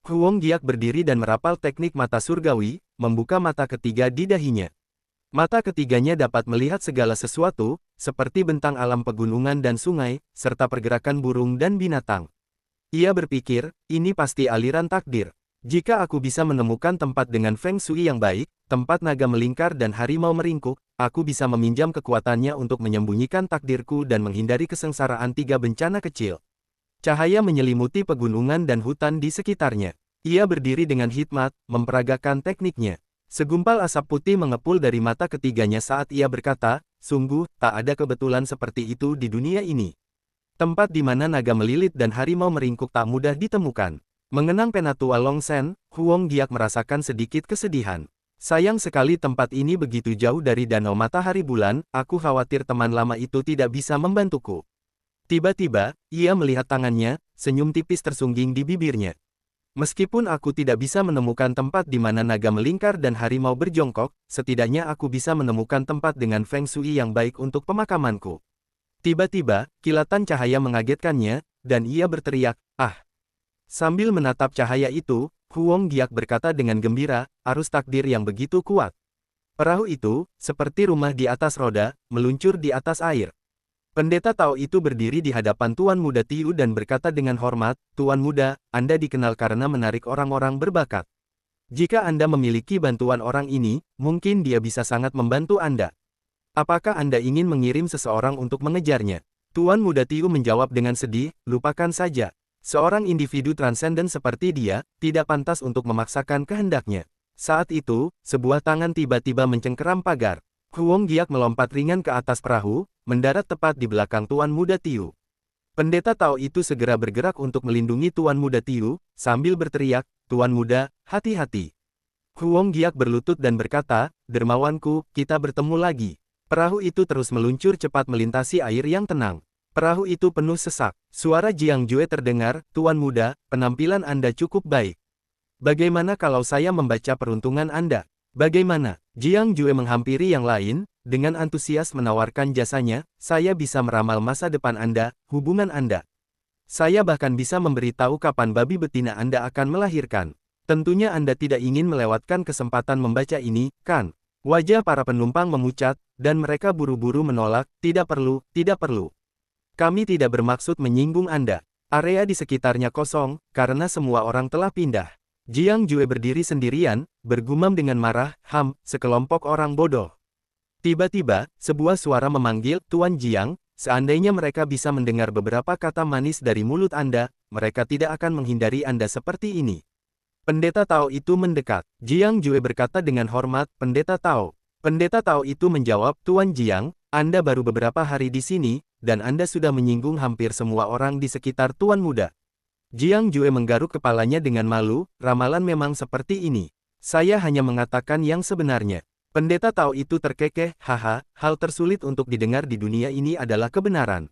Speaker 1: Huang Giak berdiri dan merapal teknik mata surgawi, membuka mata ketiga di dahinya. Mata ketiganya dapat melihat segala sesuatu, seperti bentang alam pegunungan dan sungai, serta pergerakan burung dan binatang. Ia berpikir, ini pasti aliran takdir. Jika aku bisa menemukan tempat dengan feng shui yang baik, tempat naga melingkar dan harimau meringkuk, aku bisa meminjam kekuatannya untuk menyembunyikan takdirku dan menghindari kesengsaraan tiga bencana kecil. Cahaya menyelimuti pegunungan dan hutan di sekitarnya. Ia berdiri dengan hikmat, memperagakan tekniknya. Segumpal asap putih mengepul dari mata ketiganya saat ia berkata, sungguh, tak ada kebetulan seperti itu di dunia ini. Tempat di mana naga melilit dan harimau meringkuk tak mudah ditemukan. Mengenang penatua Longsen, Huang Giak merasakan sedikit kesedihan. Sayang sekali tempat ini begitu jauh dari danau matahari bulan, aku khawatir teman lama itu tidak bisa membantuku. Tiba-tiba, ia melihat tangannya, senyum tipis tersungging di bibirnya. Meskipun aku tidak bisa menemukan tempat di mana naga melingkar dan harimau berjongkok, setidaknya aku bisa menemukan tempat dengan feng shui yang baik untuk pemakamanku. Tiba-tiba, kilatan cahaya mengagetkannya, dan ia berteriak, "Ah!" Sambil menatap cahaya itu, Huang Giak berkata dengan gembira, arus takdir yang begitu kuat. Perahu itu, seperti rumah di atas roda, meluncur di atas air. Pendeta Tao itu berdiri di hadapan Tuan Muda Tiu dan berkata dengan hormat, "Tuan Muda, Anda dikenal karena menarik orang-orang berbakat. Jika Anda memiliki bantuan orang ini, mungkin dia bisa sangat membantu Anda. Apakah Anda ingin mengirim seseorang untuk mengejarnya?" Tuan Muda Tiu menjawab dengan sedih, "Lupakan saja. Seorang individu transenden seperti dia, tidak pantas untuk memaksakan kehendaknya." Saat itu, sebuah tangan tiba-tiba mencengkeram pagar. Huang Giak melompat ringan ke atas perahu, mendarat tepat di belakang Tuan Muda Tiu. Pendeta Tao itu segera bergerak untuk melindungi Tuan Muda Tiu, sambil berteriak, "Tuan Muda, hati-hati." Huang Giak berlutut dan berkata, "Dermawanku, kita bertemu lagi." Perahu itu terus meluncur cepat melintasi air yang tenang. Perahu itu penuh sesak. Suara Jiang Jue terdengar, "Tuan Muda, penampilan Anda cukup baik. Bagaimana kalau saya membaca peruntungan Anda?" "Bagaimana?" Jiang Jue menghampiri yang lain, dengan antusias menawarkan jasanya, "Saya bisa meramal masa depan Anda, hubungan Anda. Saya bahkan bisa memberitahu kapan babi betina Anda akan melahirkan. Tentunya Anda tidak ingin melewatkan kesempatan membaca ini, kan?" Wajah para penumpang memucat, dan mereka buru-buru menolak, "Tidak perlu, tidak perlu. Kami tidak bermaksud menyinggung Anda. Area di sekitarnya kosong, karena semua orang telah pindah." Jiang Jue berdiri sendirian, bergumam dengan marah, sekelompok orang bodoh." Tiba-tiba, sebuah suara memanggil, "Tuan Jiang, seandainya mereka bisa mendengar beberapa kata manis dari mulut Anda, mereka tidak akan menghindari Anda seperti ini." Pendeta Tao itu mendekat. Jiang Jue berkata dengan hormat, "Pendeta Tao." Pendeta Tao itu menjawab, "Tuan Jiang, Anda baru beberapa hari di sini, dan Anda sudah menyinggung hampir semua orang di sekitar Tuan Muda." Jiang Jue menggaruk kepalanya dengan malu, "Ramalan memang seperti ini. Saya hanya mengatakan yang sebenarnya." Pendeta Tao itu terkekeh, "Haha, hal tersulit untuk didengar di dunia ini adalah kebenaran.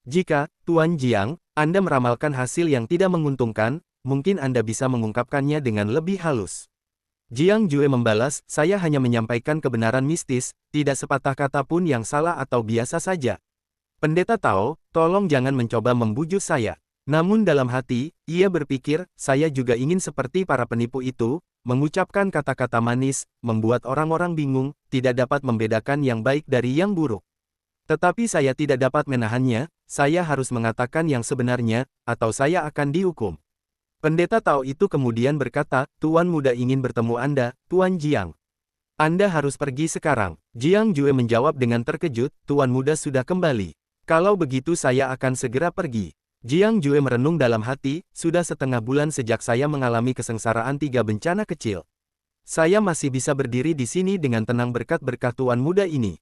Speaker 1: Jika, Tuan Jiang, Anda meramalkan hasil yang tidak menguntungkan, mungkin Anda bisa mengungkapkannya dengan lebih halus." Jiang Jue membalas, "Saya hanya menyampaikan kebenaran mistis, tidak sepatah kata pun yang salah atau biasa saja." "Pendeta Tao, tolong jangan mencoba membujuk saya." Namun dalam hati, ia berpikir, "Saya juga ingin seperti para penipu itu, mengucapkan kata-kata manis, membuat orang-orang bingung, tidak dapat membedakan yang baik dari yang buruk. Tetapi saya tidak dapat menahannya, saya harus mengatakan yang sebenarnya, atau saya akan dihukum." Pendeta Tao itu kemudian berkata, "Tuan Muda ingin bertemu Anda, Tuan Jiang. Anda harus pergi sekarang." Jiang Jue menjawab dengan terkejut, "Tuan Muda sudah kembali. Kalau begitu saya akan segera pergi." Jiang Jue merenung dalam hati, "Sudah setengah bulan sejak saya mengalami kesengsaraan 3 bencana kecil. Saya masih bisa berdiri di sini dengan tenang berkat berkah Tuan Muda ini.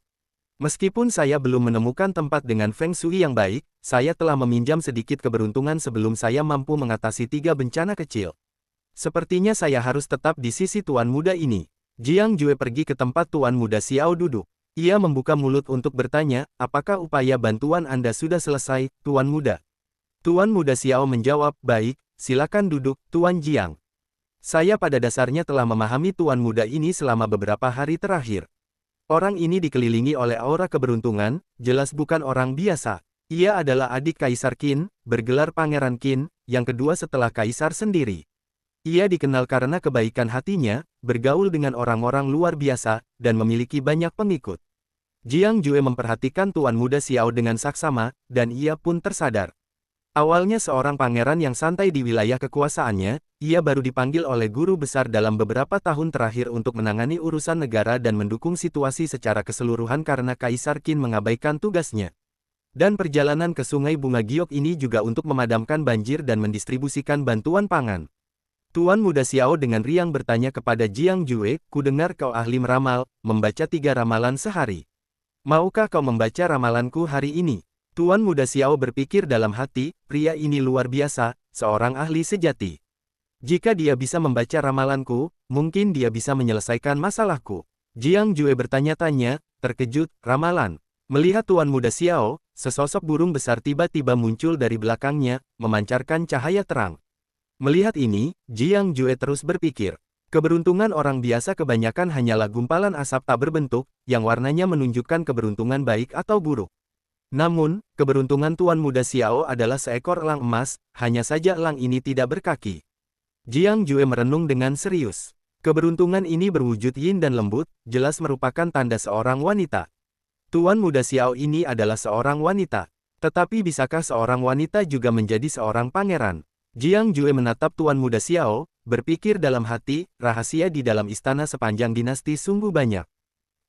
Speaker 1: Meskipun saya belum menemukan tempat dengan Feng Shui yang baik, saya telah meminjam sedikit keberuntungan sebelum saya mampu mengatasi 3 bencana kecil. Sepertinya saya harus tetap di sisi Tuan Muda ini." Jiang Jue pergi ke tempat Tuan Muda Xiao duduk. Ia membuka mulut untuk bertanya, "Apakah upaya bantuan Anda sudah selesai, Tuan Muda?" Tuan Muda Xiao menjawab, "Baik, silakan duduk, Tuan Jiang. Saya pada dasarnya telah memahami Tuan Muda ini selama beberapa hari terakhir. Orang ini dikelilingi oleh aura keberuntungan, jelas bukan orang biasa. Ia adalah adik Kaisar Qin, bergelar Pangeran Qin, yang kedua setelah Kaisar sendiri. Ia dikenal karena kebaikan hatinya, bergaul dengan orang-orang luar biasa, dan memiliki banyak pengikut." Jiang Jue memperhatikan Tuan Muda Xiao dengan saksama, dan ia pun tersadar. Awalnya seorang pangeran yang santai di wilayah kekuasaannya, ia baru dipanggil oleh guru besar dalam beberapa tahun terakhir untuk menangani urusan negara dan mendukung situasi secara keseluruhan karena Kaisar Qin mengabaikan tugasnya. Dan perjalanan ke Sungai Bunga Giok ini juga untuk memadamkan banjir dan mendistribusikan bantuan pangan. Tuan Muda Xiao dengan riang bertanya kepada Jiang Jue, "Kudengar kau ahli meramal, membaca 3 ramalan sehari. Maukah kau membaca ramalanku hari ini?" Tuan Muda Xiao berpikir dalam hati, pria ini luar biasa, seorang ahli sejati. Jika dia bisa membaca ramalanku, mungkin dia bisa menyelesaikan masalahku. Jiang Jue bertanya-tanya, terkejut, "Ramalan?" Melihat Tuan Muda Xiao, sesosok burung besar tiba-tiba muncul dari belakangnya, memancarkan cahaya terang. Melihat ini, Jiang Jue terus berpikir. Keberuntungan orang biasa kebanyakan hanyalah gumpalan asap tak berbentuk, yang warnanya menunjukkan keberuntungan baik atau buruk. Namun, keberuntungan Tuan Muda Xiao adalah seekor elang emas, hanya saja elang ini tidak berkaki. Jiang Jue merenung dengan serius. Keberuntungan ini berwujud yin dan lembut, jelas merupakan tanda seorang wanita. Tuan Muda Xiao ini adalah seorang wanita. Tetapi bisakah seorang wanita juga menjadi seorang pangeran? Jiang Jue menatap Tuan Muda Xiao, berpikir dalam hati, rahasia di dalam istana sepanjang dinasti sungguh banyak.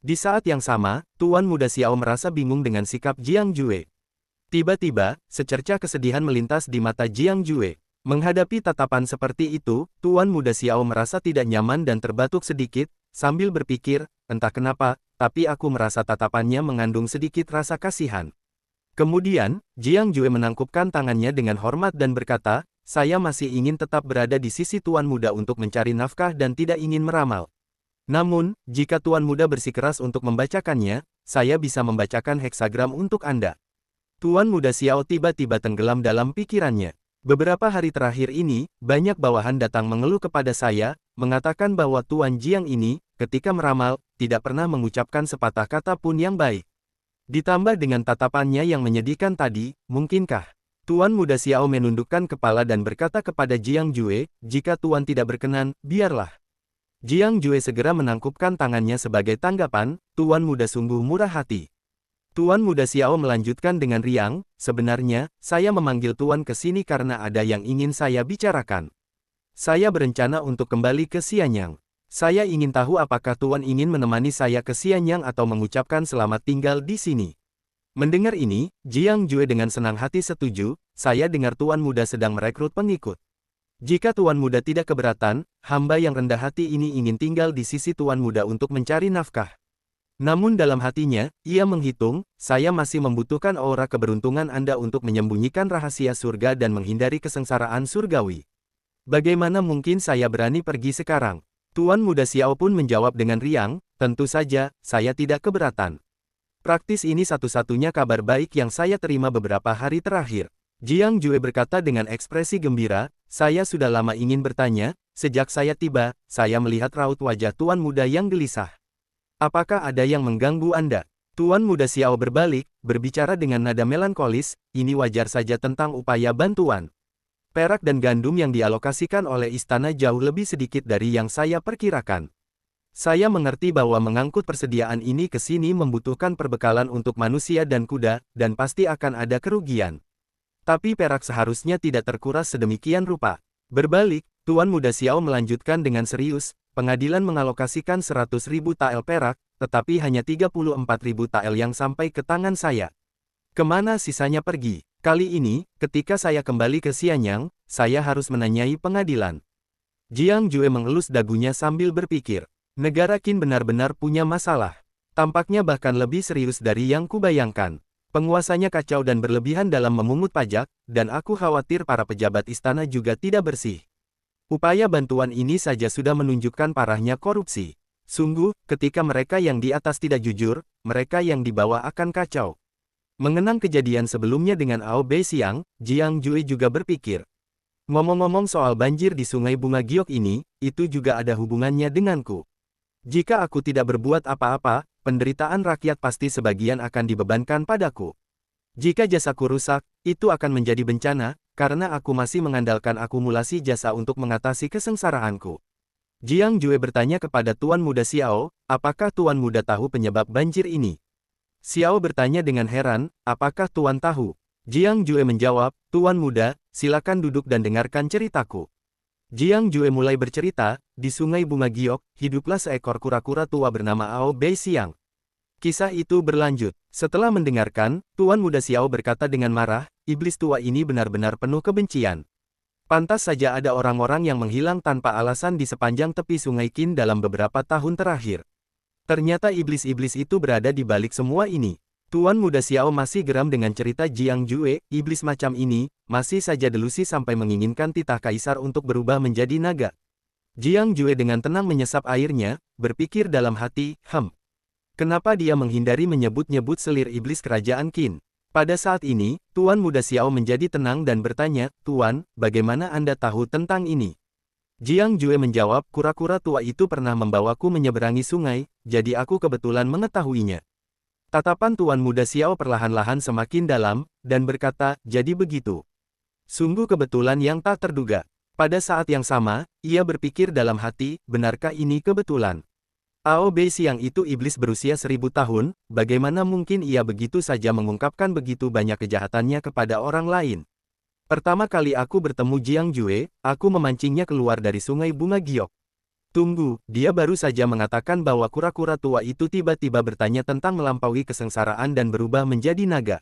Speaker 1: Di saat yang sama, Tuan Muda Xiao merasa bingung dengan sikap Jiang Jue. Tiba-tiba, secerca kesedihan melintas di mata Jiang Jue. Menghadapi tatapan seperti itu, Tuan Muda Xiao merasa tidak nyaman dan terbatuk sedikit, sambil berpikir, entah kenapa, tapi aku merasa tatapannya mengandung sedikit rasa kasihan. Kemudian, Jiang Jue menangkupkan tangannya dengan hormat dan berkata, saya masih ingin tetap berada di sisi Tuan Muda untuk mencari nafkah dan tidak ingin meramal. Namun, jika Tuan Muda bersikeras untuk membacakannya, saya bisa membacakan heksagram untuk Anda. Tuan Muda Xiao tiba-tiba tenggelam dalam pikirannya. Beberapa hari terakhir ini, banyak bawahan datang mengeluh kepada saya, mengatakan bahwa Tuan Jiang ini, ketika meramal, tidak pernah mengucapkan sepatah kata pun yang baik. Ditambah dengan tatapannya yang menyedihkan tadi, mungkinkah? Tuan Muda Xiao menundukkan kepala dan berkata kepada Jiang Jue, jika Tuan tidak berkenan, biarlah. Jiang Jue segera menangkupkan tangannya sebagai tanggapan, Tuan Muda sungguh murah hati. Tuan Muda Xiao melanjutkan dengan riang, sebenarnya, saya memanggil Tuan ke sini karena ada yang ingin saya bicarakan. Saya berencana untuk kembali ke Xianyang. Saya ingin tahu apakah Tuan ingin menemani saya ke Xianyang atau mengucapkan selamat tinggal di sini. Mendengar ini, Jiang Jue dengan senang hati setuju, saya dengar Tuan Muda sedang merekrut pengikut. Jika Tuan Muda tidak keberatan, hamba yang rendah hati ini ingin tinggal di sisi Tuan Muda untuk mencari nafkah. Namun dalam hatinya, ia menghitung, saya masih membutuhkan aura keberuntungan Anda untuk menyembunyikan rahasia surga dan menghindari kesengsaraan surgawi. Bagaimana mungkin saya berani pergi sekarang? Tuan Muda Xiao pun menjawab dengan riang, tentu saja, saya tidak keberatan. Praktis ini satu-satunya kabar baik yang saya terima beberapa hari terakhir. Jiang Jue berkata dengan ekspresi gembira, saya sudah lama ingin bertanya, sejak saya tiba, saya melihat raut wajah Tuan Muda yang gelisah. Apakah ada yang mengganggu Anda? Tuan Muda Xiao berbalik, berbicara dengan nada melankolis, ini wajar saja tentang upaya bantuan. Perak dan gandum yang dialokasikan oleh istana jauh lebih sedikit dari yang saya perkirakan. Saya mengerti bahwa mengangkut persediaan ini ke sini membutuhkan perbekalan untuk manusia dan kuda, dan pasti akan ada kerugian. Tapi perak seharusnya tidak terkuras sedemikian rupa. Berbalik, Tuan Muda Xiao melanjutkan dengan serius, pengadilan mengalokasikan 100.000 tael perak, tetapi hanya 34.000 tael yang sampai ke tangan saya. Kemana sisanya pergi? Kali ini, ketika saya kembali ke Xianyang, saya harus menanyai pengadilan. Jiang Jue mengelus dagunya sambil berpikir, negara Qin benar-benar punya masalah. Tampaknya bahkan lebih serius dari yang kubayangkan. Penguasanya kacau dan berlebihan dalam memungut pajak, dan aku khawatir para pejabat istana juga tidak bersih. Upaya bantuan ini saja sudah menunjukkan parahnya korupsi. Sungguh, ketika mereka yang di atas tidak jujur, mereka yang di bawah akan kacau. Mengenang kejadian sebelumnya dengan Ao Bei Xiang, Jiang Jue juga berpikir. Ngomong-ngomong soal banjir di Sungai Bunga Giok ini, itu juga ada hubungannya denganku. Jika aku tidak berbuat apa-apa, penderitaan rakyat pasti sebagian akan dibebankan padaku. Jika jasaku rusak, itu akan menjadi bencana, karena aku masih mengandalkan akumulasi jasa untuk mengatasi kesengsaraanku. Jiang Jue bertanya kepada Tuan Muda Xiao, apakah Tuan Muda tahu penyebab banjir ini? Xiao bertanya dengan heran, apakah Tuan tahu? Jiang Jue menjawab, Tuan Muda, silakan duduk dan dengarkan ceritaku. Jiang Jue mulai bercerita, di Sungai Bunga Giok, hiduplah seekor kura-kura tua bernama Ao Bei Xiang. Kisah itu berlanjut. Setelah mendengarkan, Tuan Muda Xiao berkata dengan marah, iblis tua ini benar-benar penuh kebencian. Pantas saja ada orang-orang yang menghilang tanpa alasan di sepanjang tepi Sungai Qin dalam beberapa tahun terakhir. Ternyata iblis-iblis itu berada di balik semua ini. Tuan Muda Xiao masih geram dengan cerita Jiang Jue, iblis macam ini, masih saja delusi sampai menginginkan titah kaisar untuk berubah menjadi naga. Jiang Jue dengan tenang menyesap airnya, berpikir dalam hati, kenapa dia menghindari menyebut-nyebut selir iblis kerajaan Qin? Pada saat ini, Tuan Muda Xiao menjadi tenang dan bertanya, Tuan, bagaimana Anda tahu tentang ini? Jiang Jue menjawab, kura-kura tua itu pernah membawaku menyeberangi sungai, jadi aku kebetulan mengetahuinya. Tatapan Tuan Muda Xiao perlahan-lahan semakin dalam, dan berkata, jadi begitu. Sungguh kebetulan yang tak terduga. Pada saat yang sama, ia berpikir dalam hati, benarkah ini kebetulan? Ao Bei Siang itu iblis berusia 1000 tahun, bagaimana mungkin ia begitu saja mengungkapkan begitu banyak kejahatannya kepada orang lain? Pertama kali aku bertemu Jiang Jue, aku memancingnya keluar dari sungai bunga giok. Tunggu, dia baru saja mengatakan bahwa kura-kura tua itu tiba-tiba bertanya tentang melampaui kesengsaraan dan berubah menjadi naga.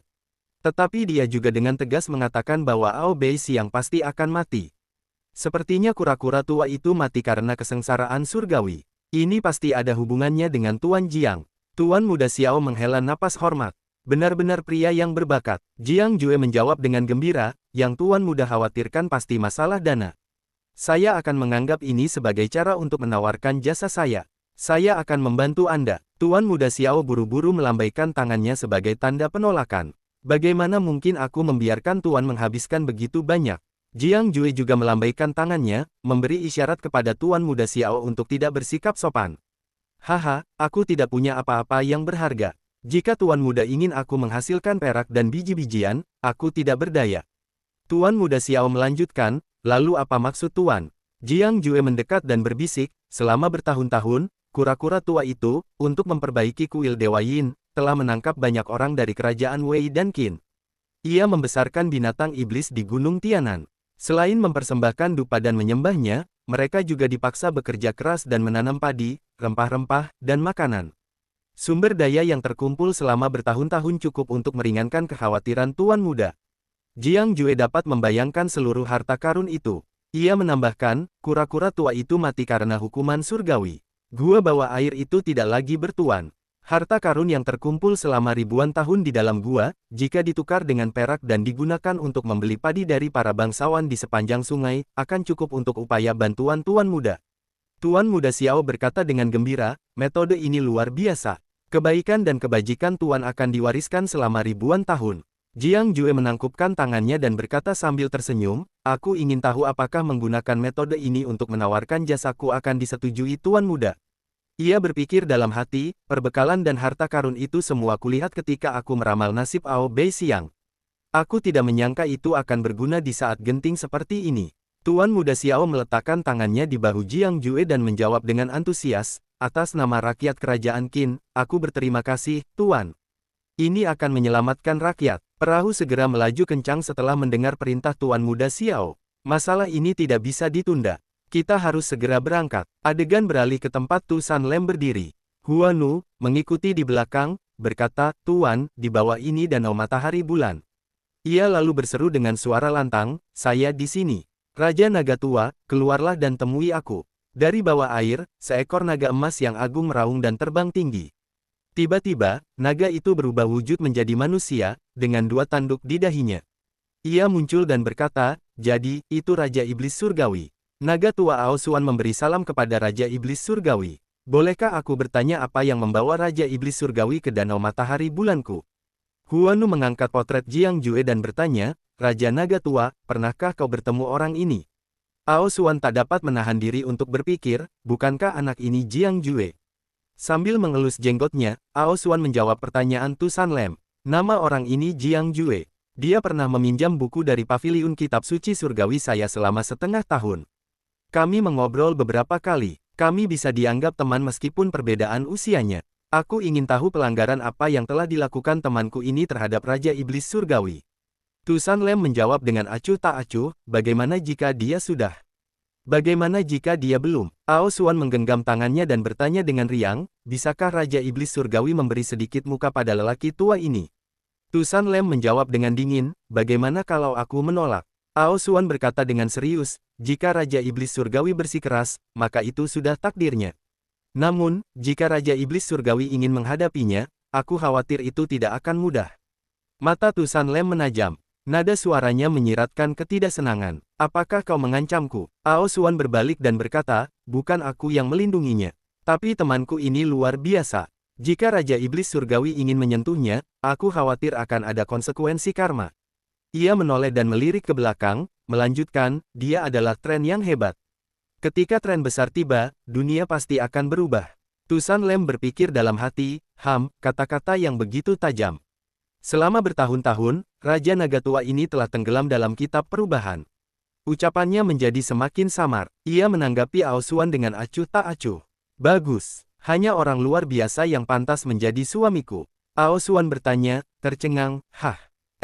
Speaker 1: Tetapi dia juga dengan tegas mengatakan bahwa Ao Bei Siang pasti akan mati. Sepertinya kura-kura tua itu mati karena kesengsaraan surgawi. Ini pasti ada hubungannya dengan Tuan Jiang. Tuan Muda Xiao menghela napas hormat. Benar-benar pria yang berbakat. Jiang Jue menjawab dengan gembira, yang Tuan Muda khawatirkan pasti masalah dana. Saya akan menganggap ini sebagai cara untuk menawarkan jasa saya. Saya akan membantu Anda. Tuan Muda Xiao buru-buru melambaikan tangannya sebagai tanda penolakan. Bagaimana mungkin aku membiarkan Tuan menghabiskan begitu banyak? Jiang Jue juga melambaikan tangannya, memberi isyarat kepada Tuan Muda Xiao untuk tidak bersikap sopan. Haha, aku tidak punya apa-apa yang berharga. Jika Tuan Muda ingin aku menghasilkan perak dan biji-bijian, aku tidak berdaya. Tuan Muda Xiao melanjutkan, lalu apa maksud Tuan? Jiang Jue mendekat dan berbisik, selama bertahun-tahun, kura-kura tua itu, untuk memperbaiki kuil Dewa Yin, telah menangkap banyak orang dari kerajaan Wei dan Qin. Ia membesarkan binatang iblis di Gunung Tianan. Selain mempersembahkan dupa dan menyembahnya, mereka juga dipaksa bekerja keras dan menanam padi, rempah-rempah, dan makanan. Sumber daya yang terkumpul selama bertahun-tahun cukup untuk meringankan kekhawatiran Tuan Muda. Jiang Jue dapat membayangkan seluruh harta karun itu. Ia menambahkan, kura-kura tua itu mati karena hukuman surgawi. Gua bawah air itu tidak lagi bertuan. Harta karun yang terkumpul selama ribuan tahun di dalam gua, jika ditukar dengan perak dan digunakan untuk membeli padi dari para bangsawan di sepanjang sungai, akan cukup untuk upaya bantuan Tuan Muda. Tuan Muda Xiao berkata dengan gembira, metode ini luar biasa. Kebaikan dan kebajikan Tuan akan diwariskan selama ribuan tahun. Jiang Jue menangkupkan tangannya dan berkata sambil tersenyum, aku ingin tahu apakah menggunakan metode ini untuk menawarkan jasaku akan disetujui Tuan Muda. Ia berpikir dalam hati, perbekalan dan harta karun itu semua kulihat ketika aku meramal nasib Ao Bei Siang. Aku tidak menyangka itu akan berguna di saat genting seperti ini. Tuan Muda Xiao meletakkan tangannya di bahu Jiang Jue dan menjawab dengan antusias, atas nama rakyat kerajaan Qin, aku berterima kasih, Tuan. Ini akan menyelamatkan rakyat. Perahu segera melaju kencang setelah mendengar perintah Tuan Muda Xiao. Masalah ini tidak bisa ditunda. Kita harus segera berangkat. Adegan beralih ke tempat Tu San Lem berdiri. Huanu, mengikuti di belakang, berkata, Tuan, di bawah ini danau matahari bulan. Ia lalu berseru dengan suara lantang, saya di sini. Raja Naga Tua, keluarlah dan temui aku. Dari bawah air, seekor naga emas yang agung meraung dan terbang tinggi. Tiba-tiba, naga itu berubah wujud menjadi manusia, dengan 2 tanduk di dahinya. Ia muncul dan berkata, jadi, itu Raja Iblis Surgawi. Naga tua Ao Xuan memberi salam kepada Raja Iblis Surgawi. Bolehkah aku bertanya apa yang membawa Raja Iblis Surgawi ke Danau Matahari Bulanku? Huanu mengangkat potret Jiang Jue dan bertanya, Raja Naga Tua, pernahkah kau bertemu orang ini? Ao Xuan tak dapat menahan diri untuk berpikir, bukankah anak ini Jiang Jue? Sambil mengelus jenggotnya, Ao Xuan menjawab pertanyaan Tu San Lem. Nama orang ini Jiang Jue. Dia pernah meminjam buku dari paviliun kitab suci surgawi saya selama setengah tahun. Kami mengobrol beberapa kali. Kami bisa dianggap teman meskipun perbedaan usianya. Aku ingin tahu pelanggaran apa yang telah dilakukan temanku ini terhadap Raja Iblis Surgawi. Tu San Lem menjawab dengan acuh tak acuh, bagaimana jika dia sudah? Bagaimana jika dia belum? Ao Xuan menggenggam tangannya dan bertanya dengan riang, bisakah Raja Iblis Surgawi memberi sedikit muka pada lelaki tua ini? Tu San Lem menjawab dengan dingin, bagaimana kalau aku menolak? Ao Xuan berkata dengan serius, jika Raja Iblis Surgawi bersikeras, maka itu sudah takdirnya. Namun, jika Raja Iblis Surgawi ingin menghadapinya, aku khawatir itu tidak akan mudah. Mata Tu San Lem menajam. Nada suaranya menyiratkan ketidaksenangan. Apakah kau mengancamku? Ao Xuan berbalik dan berkata, bukan aku yang melindunginya. Tapi temanku ini luar biasa. Jika Raja Iblis Surgawi ingin menyentuhnya, aku khawatir akan ada konsekuensi karma. Ia menoleh dan melirik ke belakang, melanjutkan, dia adalah tren yang hebat. Ketika tren besar tiba, dunia pasti akan berubah. Tusan Lem berpikir dalam hati, kata-kata yang begitu tajam. Selama bertahun-tahun, Raja Naga Tua ini telah tenggelam dalam kitab perubahan. Ucapannya menjadi semakin samar. Ia menanggapi Aosuan dengan acuh tak acuh. Bagus, hanya orang luar biasa yang pantas menjadi suamiku. Aosuan bertanya, tercengang,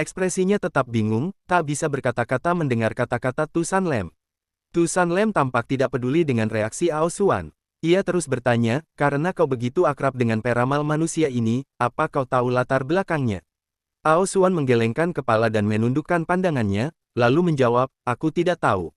Speaker 1: Ekspresinya tetap bingung, tak bisa berkata-kata mendengar kata-kata Tusan Lem. Tusan Lem tampak tidak peduli dengan reaksi Aosuan. Ia terus bertanya, karena kau begitu akrab dengan peramal manusia ini, apa kau tahu latar belakangnya? Aosuan menggelengkan kepala dan menundukkan pandangannya, lalu menjawab, aku tidak tahu.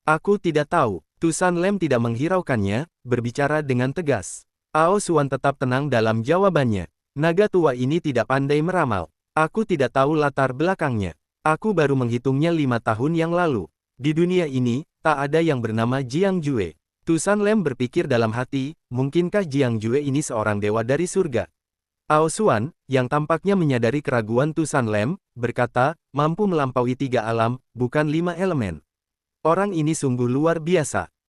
Speaker 1: Aku tidak tahu. Tusan Lem tidak menghiraukannya, berbicara dengan tegas. Aosuan tetap tenang dalam jawabannya. Naga tua ini tidak pandai meramal. Aku tidak tahu latar belakangnya. Aku baru menghitungnya 5 tahun yang lalu. Di dunia ini, tak ada yang bernama Jiang Jue. Tusan Lem berpikir dalam hati, mungkinkah Jiang Jue ini seorang dewa dari surga? Aosuan, yang tampaknya menyadari keraguan Tusan Lem, berkata, mampu melampaui 3 alam, bukan 5 elemen. Orang ini sungguh luar biasa.